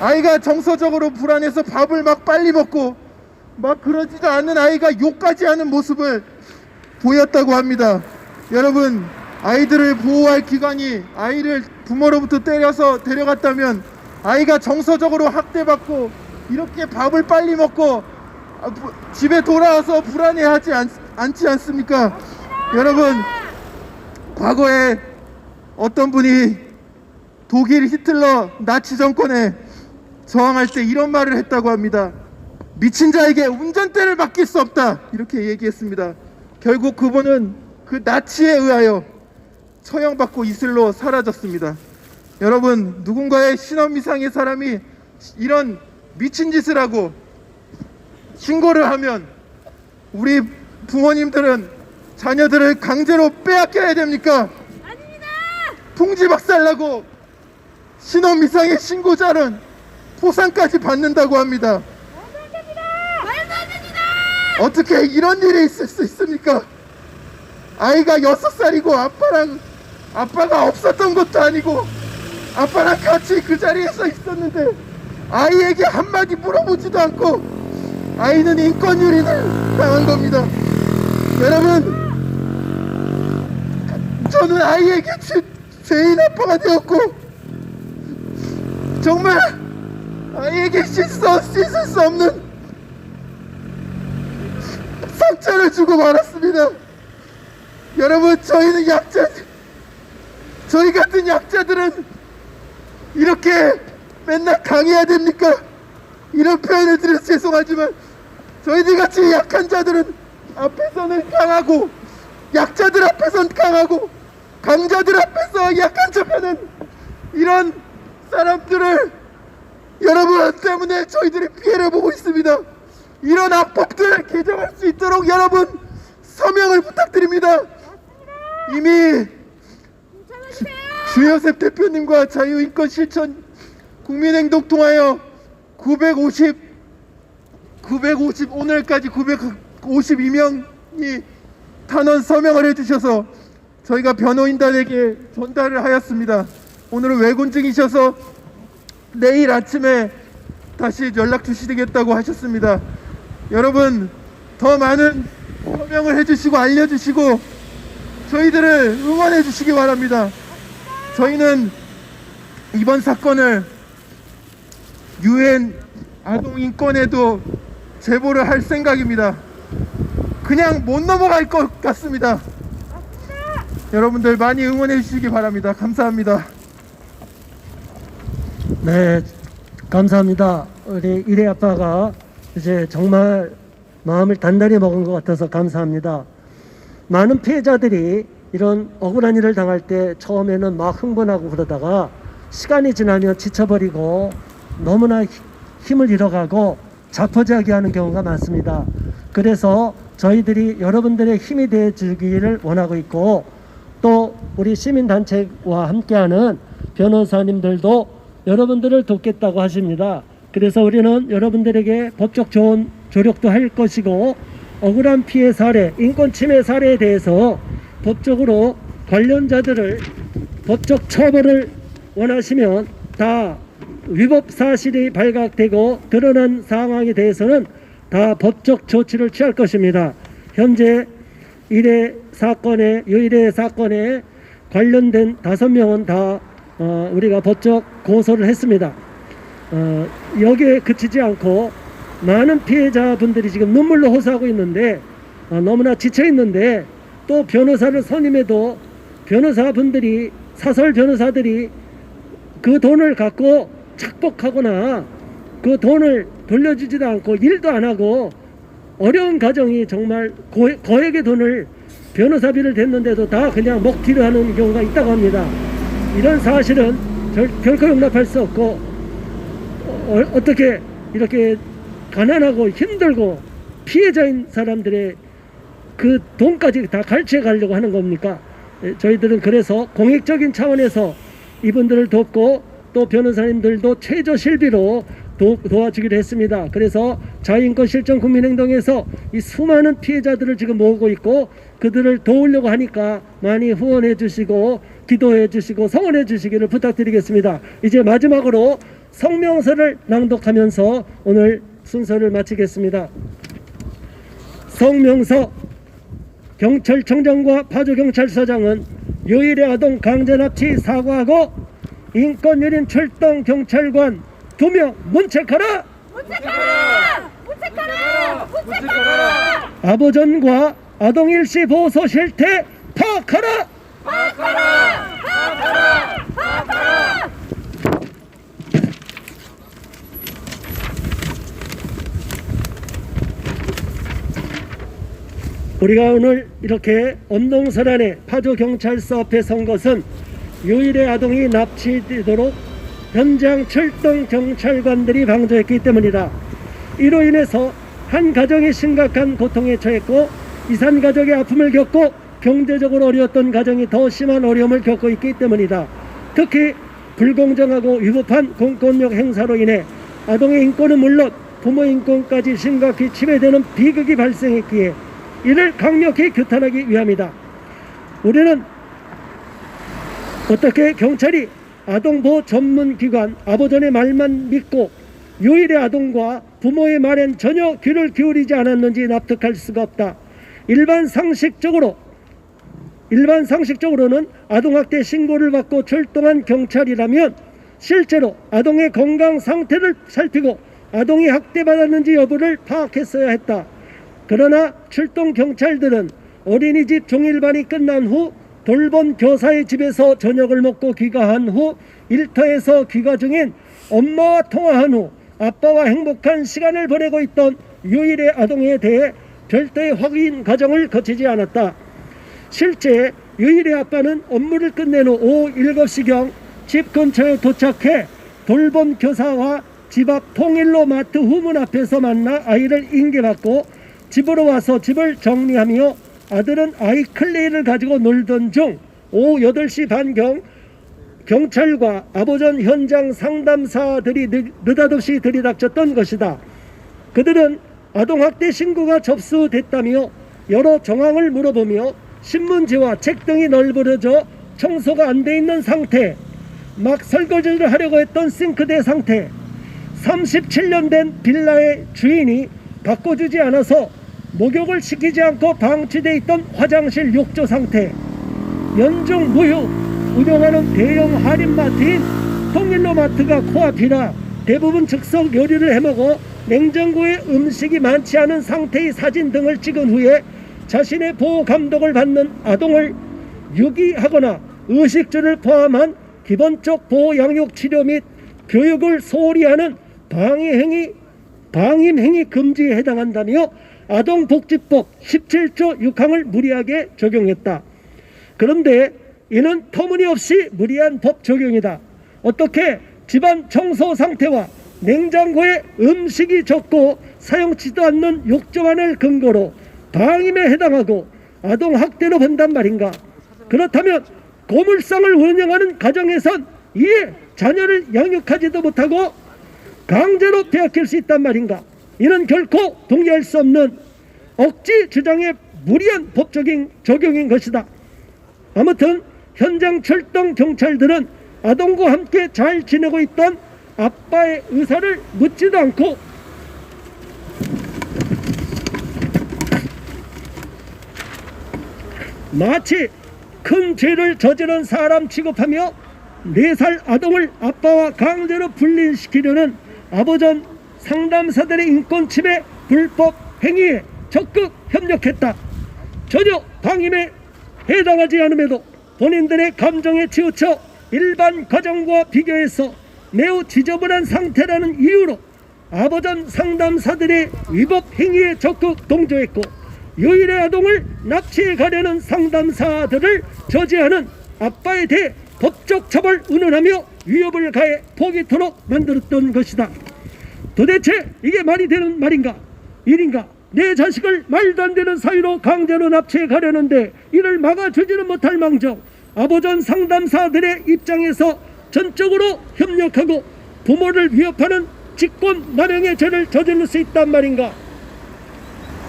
S7: 아이가 정서적으로 불안해서 밥을 막 빨리 먹고 막 그러지도 않는 아이가 욕까지 하는 모습을 보였다고 합니다. 여러분, 아이들을 보호할 기관이 아이를 부모로부터 때려서 데려갔다면 아이가 정서적으로 학대받고 이렇게 밥을 빨리 먹고 집에 돌아와서 불안해하지 않지 않습니까? 여러분, 과거에 어떤 분이 독일 히틀러 나치 정권에 저항할 때 이런 말을 했다고 합니다. 미친 자에게 운전대를 맡길 수 없다, 이렇게 얘기했습니다. 결국 그분은 그 나치에 의하여 처형받고 이슬로 사라졌습니다. 여러분, 누군가의 신원 이상의 사람이 이런 미친 짓을 하고 신고를 하면 우리 부모님들은 자녀들을 강제로 빼앗겨야 됩니까?
S3: 아닙니다.
S7: 풍지박살나고 신원 이상의 신고자는 포상까지 받는다고 합니다.
S3: 말도 안 됩니다.
S7: 어떻게 이런 일이 있을 수 있습니까? 아이가 6살이고 아빠가 없었던 것도 아니고 아빠랑 같이 그 자리에서 있었는데 아이에게 한마디 물어보지도 않고 아이는 인권유린을 당한 겁니다. 여러분, 저는 아이에게 죄인 아빠가 되었고 정말 아이에게 씻을 수 없는 상처를 주고 말았습니다. 여러분, 저희는 저희 같은 약자들은 이렇게 맨날 강해야 됩니까? 이런 표현을 드려서 죄송하지만 저희들 같이 약한 자들은 앞에서는 강하고 약자들 앞에서는 강하고 강자들 앞에서 약한 척하는 이런 사람들을 여러분 때문에 저희들이 피해를 보고 있습니다. 이런 악법들을 개정할 수 있도록 여러분 서명을 부탁드립니다. 이미 주요셉 대표님과 자유인권 실천 국민행동 통하여 950 오늘까지 952명이 탄원 서명을 해주셔서 저희가 변호인단에게 전달을 하였습니다. 오늘은 외군 중이셔서 내일 아침에 다시 연락 주시겠다고 하셨습니다. 여러분, 더 많은 서명을 해주시고 알려주시고 저희들을 응원해 주시기 바랍니다. 저희는 이번 사건을 UN 아동인권에도 제보를 할 생각입니다. 그냥 못 넘어갈 것 같습니다. 여러분들 많이 응원해 주시기 바랍니다. 감사합니다.
S1: 네, 감사합니다. 우리 이래 아빠가 이제 정말 마음을 단단히 먹은 것 같아서 감사합니다. 많은 피해자들이 이런 억울한 일을 당할 때 처음에는 막 흥분하고 그러다가 시간이 지나면 지쳐버리고 너무나 힘을 잃어가고 자포자기하는 경우가 많습니다. 그래서 저희들이 여러분들의 힘이 되어 주기를 원하고 있고, 또 우리 시민단체와 함께하는 변호사님들도 여러분들을 돕겠다고 하십니다. 그래서 우리는 여러분들에게 법적 조언, 조력도 할 것이고, 억울한 피해 사례, 인권 침해 사례에 대해서 법적으로 관련자들을 법적 처벌을 원하시면 다 위법 사실이 발각되고 드러난 상황에 대해서는 다 법적 조치를 취할 것입니다. 현재 유일의 사건에 관련된 5명은 다 우리가 법적 고소를 했습니다. 여기에 그치지 않고 많은 피해자분들이 지금 눈물로 호소하고 있는데, 너무나 지쳐 있는데, 또 변호사를 선임해도 변호사분들이, 사설 변호사들이 그 돈을 갖고 착복하거나 그 돈을 돌려주지도 않고 일도 안 하고, 어려운 가정이 정말 거액의 돈을 변호사비를 댔는데도 다 그냥 먹튀를 하는 경우가 있다고 합니다. 이런 사실은 결코 용납할 수 없고, 어떻게 이렇게 가난하고 힘들고 피해자인 사람들의 그 돈까지 다 갈취해 가려고 하는 겁니까? 저희들은 그래서 공익적인 차원에서 이분들을 돕고, 또 변호사님들도 최저 실비로 도와주기로 했습니다. 그래서 자유인권 실천 국민행동에서 이 수많은 피해자들을 지금 모으고 있고, 그들을 도우려고 하니까 많이 후원해 주시고 기도해 주시고 성원해 주시기를 부탁드리겠습니다. 이제 마지막으로 성명서를 낭독하면서 오늘 순서를 마치겠습니다. 성명서. 경찰청장과 파주경찰서장은 요일의 아동 강제납치 사과하고 인권유린 출동 경찰관 2명 문책하라!
S3: 문책하라! 문책하라! 문책하라!
S1: 아보전과 아동 일시 보호소 실태 파악하라!
S3: 파악하라! 파악하라! 파악하라!
S1: 우리가 오늘 이렇게 엄동설안에 파주경찰서 앞에 선 것은 요일의 아동이 납치되도록 현장 출동 경찰관들이 방조했기 때문이다. 이로 인해서 한 가정이 심각한 고통에 처했고, 이산 가족의 아픔을 겪고 경제적으로 어려웠던 가정이 더 심한 어려움을 겪고 있기 때문이다. 특히 불공정하고 위법한 공권력 행사로 인해 아동의 인권은 물론 부모 인권까지 심각히 침해되는 비극이 발생했기에 이를 강력히 규탄하기 위함이다. 우리는 어떻게 경찰이 아동보호 전문기관 아보전의 말만 믿고 요일의 아동과 부모의 말엔 전혀 귀를 기울이지 않았는지 납득할 수가 없다. 일반 상식적으로는 아동학대 신고를 받고 출동한 경찰이라면 실제로 아동의 건강 상태를 살피고 아동이 학대받았는지 여부를 파악했어야 했다. 그러나 출동 경찰들은 어린이집 종일반이 끝난 후 돌봄 교사의 집에서 저녁을 먹고 귀가한 후 일터에서 귀가 중인 엄마와 통화한 후 아빠와 행복한 시간을 보내고 있던 유일의 아동에 대해 별도의 확인 과정을 거치지 않았다. 실제 유일의 아빠는 업무를 끝낸 후 오후 7시경 집 근처에 도착해 돌봄 교사와 집 앞 통일로 마트 후문 앞에서 만나 아이를 인계받고 집으로 와서 집을 정리하며 아들은 아이 클레이를 가지고 놀던 중 오후 8시 반경 경찰과 아보전 현장 상담사들이 느닷없이 들이닥쳤던 것이다. 그들은 아동학대 신고가 접수됐다며 여러 정황을 물어보며 신문지와 책 등이 널브러져 청소가 안 돼 있는 상태, 막 설거지를 하려고 했던 싱크대 상태, 37년 된 빌라의 주인이 바꿔주지 않아서 목욕을 시키지 않고 방치되어 있던 화장실 욕조 상태, 연중 무휴 운영하는 대형 할인마트인 통일로마트가 코앞이라 대부분 즉석 요리를 해먹어 냉장고에 음식이 많지 않은 상태의 사진 등을 찍은 후에 자신의 보호 감독을 받는 아동을 유기하거나 의식주를 포함한 기본적 보호 양육 치료 및 교육을 소홀히 하는 방임행위 금지에 해당한다며 아동복지법 17조 6항을 무리하게 적용했다. 그런데 이는 터무니없이 무리한 법 적용이다. 어떻게 집안 청소 상태와 냉장고에 음식이 적고 사용치도 않는 욕조만을 근거로 방임에 해당하고 아동학대로 본단 말인가? 그렇다면 고물상을 운영하는 가정에선 이에 자녀를 양육하지도 못하고 강제로 빼앗길 수 있단 말인가? 이는 결코 동의할 수 없는 억지 주장의 무리한 법적인 적용인 것이다. 아무튼 현장 출동 경찰들은 아동과 함께 잘 지내고 있던 아빠의 의사를 묻지도 않고 마치 큰 죄를 저지른 사람 취급하며 4살 아동을 아빠와 강제로 분리시키려는 아버전 상담사들의 인권침해 불법 행위에 적극 협력했다. 전혀 방임에 해당하지 않음에도 본인들의 감정에 치우쳐 일반 가정과 비교해서 매우 지저분한 상태라는 이유로 아버전 상담사들의 위법 행위에 적극 동조했고 유일의 아동을 납치해 가려는 상담사들을 저지하는 아빠에 대해 법적 처벌 운운하며 위협을 가해 포기토록 만들었던 것이다. 도대체 이게 말이 되는 말인가? 일인가? 내 자식을 말도 안 되는 사유로 강제로 납치해 가려는데 이를 막아주지는 못할 망정 아버전 상담사들의 입장에서 전적으로 협력하고 부모를 위협하는 직권남용의 죄를 저지를 수 있단 말인가?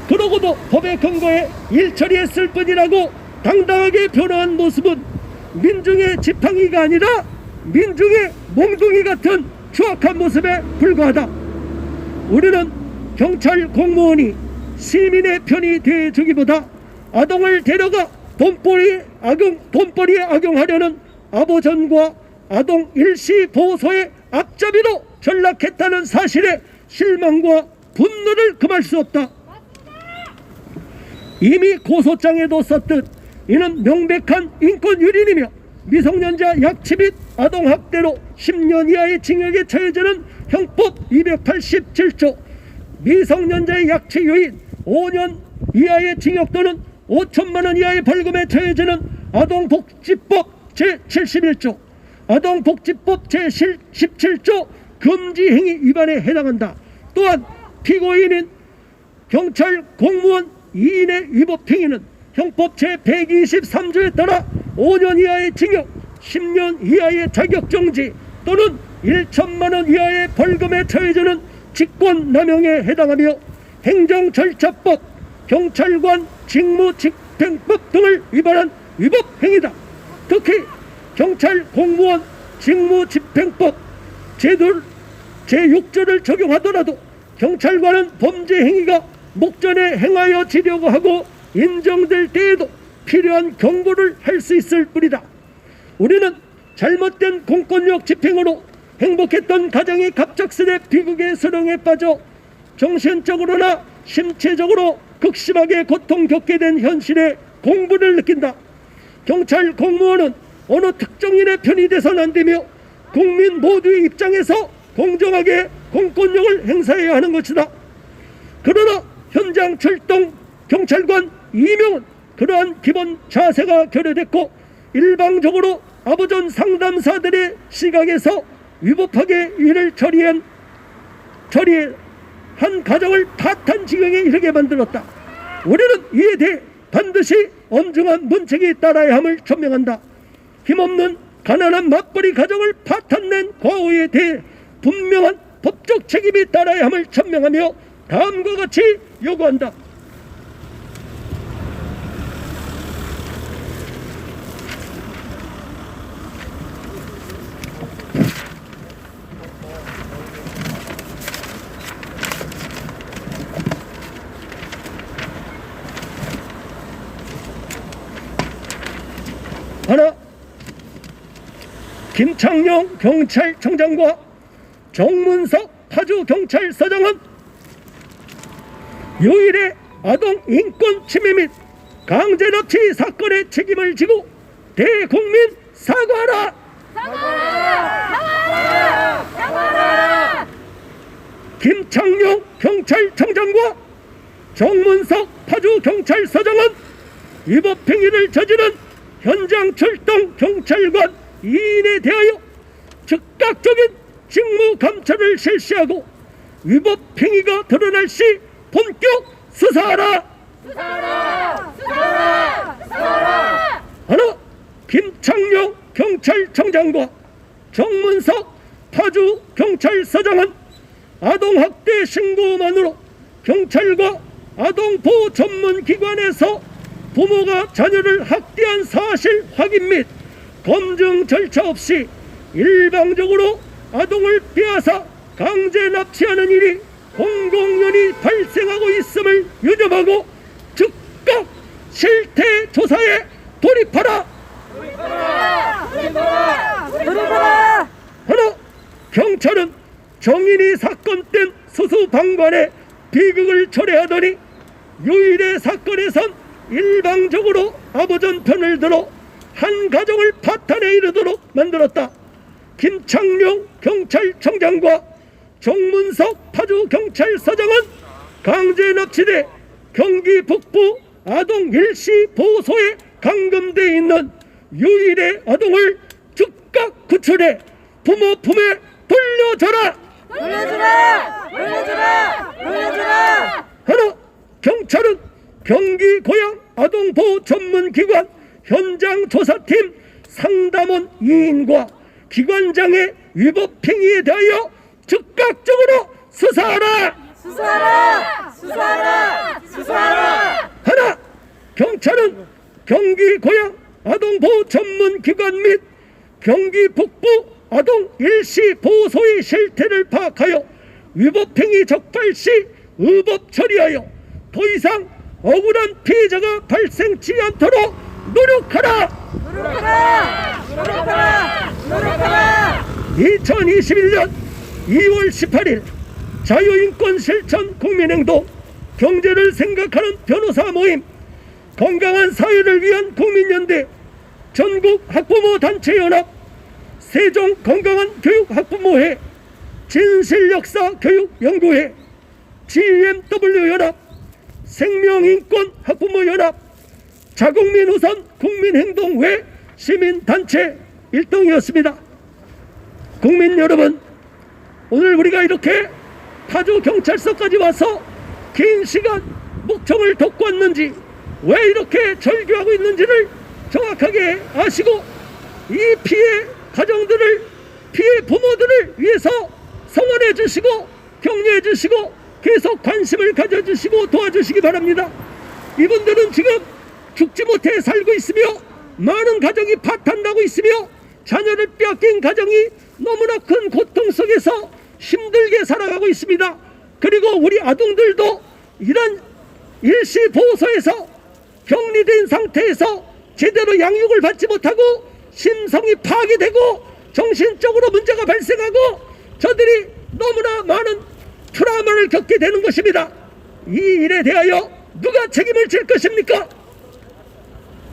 S1: 그러고도 법의 근거에 일처리했을 뿐이라고 당당하게 변호한 모습은 민중의 지팡이가 아니라 민중의 몽둥이 같은 추악한 모습에 불과하다. 우리는 경찰 공무원이 시민의 편이 되어주기보다 아동을 데려가 돈벌이에 악용하려는 아버전과 아동 일시보호소의 앞잡이로 전락했다는 사실에 실망과 분노를 금할 수 없다. 이미 고소장에도 썼듯 이는 명백한 인권유린이며 미성년자 약취 및 아동학대로 10년 이하의 징역에 처해지는 형법 287조 미성년자의 약취 요인 5년 이하의 징역 또는 5천만 원 이하의 벌금에 처해지는 아동복지법 제71조 아동복지법 제17조 금지행위 위반에 해당한다. 또한 피고인인 경찰 공무원 2인의 위법행위는 형법 제123조에 따라 5년 이하의 징역 10년 이하의 자격정지 또는 1천만 원 이하의 벌금에 처해지는 직권남용에 해당하며 행정절차법 경찰관 직무집행법 등을 위반한 위법행위다. 특히 경찰 공무원 직무집행법 제6조를 적용하더라도 경찰관은 범죄 행위가 목전에 행하여 지려고 하고 인정될 때에도 필요한 경고를 할 수 있을 뿐이다. 우리는 잘못된 공권력 집행으로 행복했던 가정이 갑작스레 비극의 수렁에 빠져 정신적으로나 신체적으로 극심하게 고통 겪게 된 현실에 공분을 느낀다. 경찰 공무원은 어느 특정인의 편이 돼서는 안 되며 국민 모두의 입장에서 공정하게 공권력을 행사해야 하는 것이다. 그러나 현장 출동 경찰관 2명은 그러한 기본 자세가 결여됐고 일방적으로 아버전 상담사들의 시각에서 위법하게 일을 처리한 가정을 파탄 지경에 이르게 만들었다. 우리는 이에 대해 반드시 엄중한 문책이 따라야 함을 천명한다. 힘없는 가난한 맞벌이 가정을 파탄낸 과오에 대해 분명한 법적 책임이 따라야 함을 천명하며 다음과 같이 요구한다. 하나, 김창룡 경찰청장과 정문석 파주경찰서장은 유일의 아동 인권 침해 및 강제 납치 사건의 책임을 지고 대국민 사과하라! 김창룡 경찰청장과 정문석 파주경찰서장은 위법행위를 저지른 현장 출동 경찰관 2인에 대하여 즉각적인 직무 감찰을 실시하고 위법행위가 드러날 시 본격 수사하라! 하나, 김창룡 경찰청장과 정문석 파주경찰서장은 아동학대 신고만으로 경찰과 아동보호 전문기관에서 부모가 자녀를 학대한 사실 확인 및 검증 절차 없이 일방적으로 아동을 빼앗아 강제 납치하는 일이 공공연히 발생하고 있음을 유념하고 즉각 실태 조사에 돌입하라! 하나, 경찰은 정인이 사건 땐 수수방관의 비극을 초래하더니 유일의 사건에선 일방적으로 아버전 편을 들어 한 가정을 파탄에 이르도록 만들었다. 김창룡 경찰청장과 정문석 파주경찰서장은 강제 납치돼 경기 북부 아동 일시 보호소에 감금돼 있는 유일의 아동을 즉각 구출해 부모 품에 돌려줘라! 하나, 경찰은 경기 고양 아동보호 전문기관 현장조사팀 상담원 2인과 기관장의 위법행위에 대하여 즉각적으로 수사하라! 하나, 경찰은 경기 고양 아동보호 전문기관 및 경기 북부 아동 일시 보호소의 실태를 파악하여 위법행위 적발 시 의법 처리하여 더 이상 억울한 피해자가 발생치 않도록 노력하라! 2021년 2월 18일 자유인권실천 국민행동 경제를 생각하는 변호사 모임 건강한 사회를 위한 국민연대 전국 학부모 단체연합 세종 건강한 교육 학부모회 진실역사 교육연구회 GMW 연합 생명인권 학부모연합 자국민 우선 국민행동회 시민단체 일동이었습니다. 국민 여러분, 오늘 우리가 이렇게 파주경찰서까지 와서 긴 시간 목청을 듣고 왔는지 왜 이렇게 절규하고 있는지를 정확하게 아시고 이 피해 가정들을 피해 부모들을 위해서 성원해 주시고 격려해 주시고 계속 관심을 가져주시고 도와주시기 바랍니다. 이분들은 지금 죽지 못해 살고 있으며 많은 가정이 파탄나고 있으며 자녀를 빼앗긴 가정이 너무나 큰 고통 속에서 힘들게 살아가고 있습니다. 그리고 우리 아동들도 이런 일시보호소에서 격리된 상태에서 제대로 양육을 받지 못하고 심성이 파괴되고 정신적으로 문제가 발생하고 저들이 너무나 많은 트라우마를 겪게 되는 것입니다. 이 일에 대하여 누가 책임을 질 것입니까?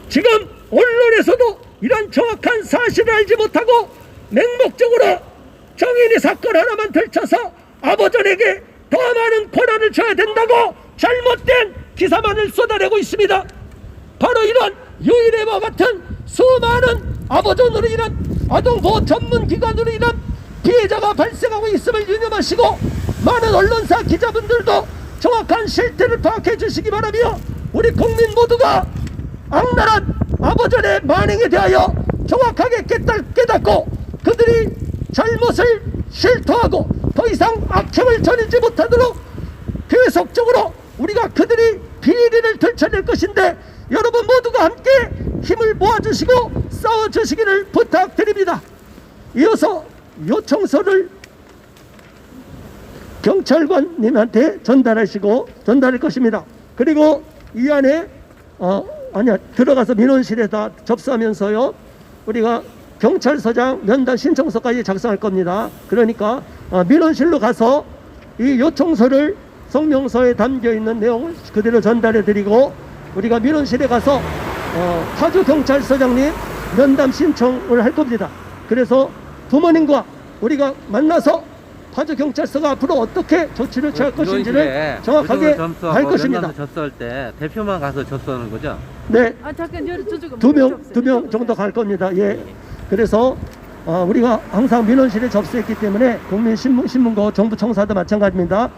S1: 지금 언론에서도 이런 정확한 사실을 알지 못하고 맹목적으로 정인이 사건 하나만 들춰서 아버전에게 더 많은 권한을 줘야 된다고 잘못된 기사만을 쏟아내고 있습니다. 바로 이런 유일회와 같은 수많은 아버전으로 인한 아동보호 전문기관으로 인한 피해자가 발생하고 있음을 유념하시고 많은 언론사 기자분들도 정확한 실태를 파악해 주시기 바라며 우리 국민 모두가 악랄한 아버전의 만행에 대하여 정확하게 깨닫고 그들이 잘못을 실토하고 더 이상 악행을 저지르지 못하도록 계속적으로 우리가 그들이 비리를 들춰낼 것인데 여러분 모두가 함께 힘을 모아주시고 싸워주시기를 부탁드립니다. 이어서 요청서를 경찰관님한테 전달할 것입니다. 그리고 이 안에 들어가서 민원실에다 접수하면서요 우리가 경찰서장 면담 신청서까지 작성할 겁니다. 그러니까 민원실로 가서 이 요청서를 성명서에 담겨있는 내용을 그대로 전달해 드리고 우리가 민원실에 가서 파주경찰서장님 면담 신청을 할 겁니다. 그래서 부모님과 우리가 만나서 파주 경찰서가 앞으로 어떻게 조치를 취할 것인지를 정확하게 할 것입니다.
S8: 접수할 때 대표만 가서 접수하는 거죠?
S1: 네,
S4: 아 잠깐 저쪽은
S1: 두 명 정도 갈 겁니다. 예. 그래서 우리가 항상 민원실에 접수했기 때문에 국민신문고 정부청사도 마찬가지입니다.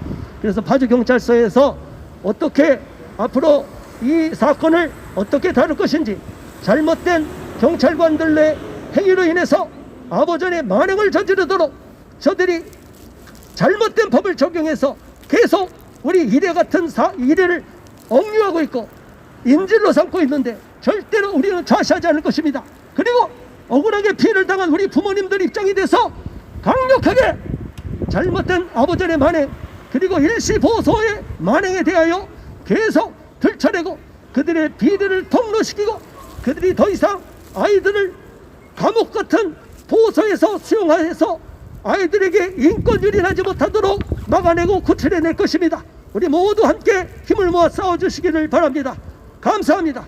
S1: 그래서 파주 경찰서에서 어떻게 앞으로 이 사건을 어떻게 다룰 것인지, 잘못된 경찰관들의 행위로 인해서 아버전의 만행을 저지르도록 저들이 잘못된 법을 적용해서 계속 우리 이래 같은 이래를 억류하고 있고 인질로 삼고 있는데 절대로 우리는 좌시하지 않을 것입니다. 그리고 억울하게 피해를 당한 우리 부모님들 입장이 돼서 강력하게 잘못된 아버전의 만행 그리고 일시보소의 만행에 대하여 계속 들춰내고 그들의 비리를 폭로시키고 그들이 더 이상 아이들을 감옥 같은 보소에서 수용해서 아이들에게 인권 유린하지 못하도록 막아내고 구출해낼 것입니다. 우리 모두 함께 힘을 모아 싸워주시기를 바랍니다. 감사합니다.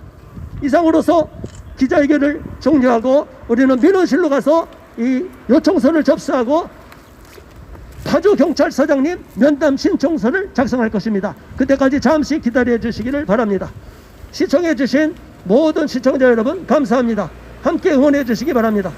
S1: 이상으로서 기자회견을 종료하고 우리는 민원실로 가서 이 요청서를 접수하고 파주경찰서장님 면담 신청서를 작성할 것입니다. 그때까지 잠시 기다려 주시기를 바랍니다. 시청해 주신 모든 시청자 여러분 감사합니다. 함께 응원해 주시기 바랍니다.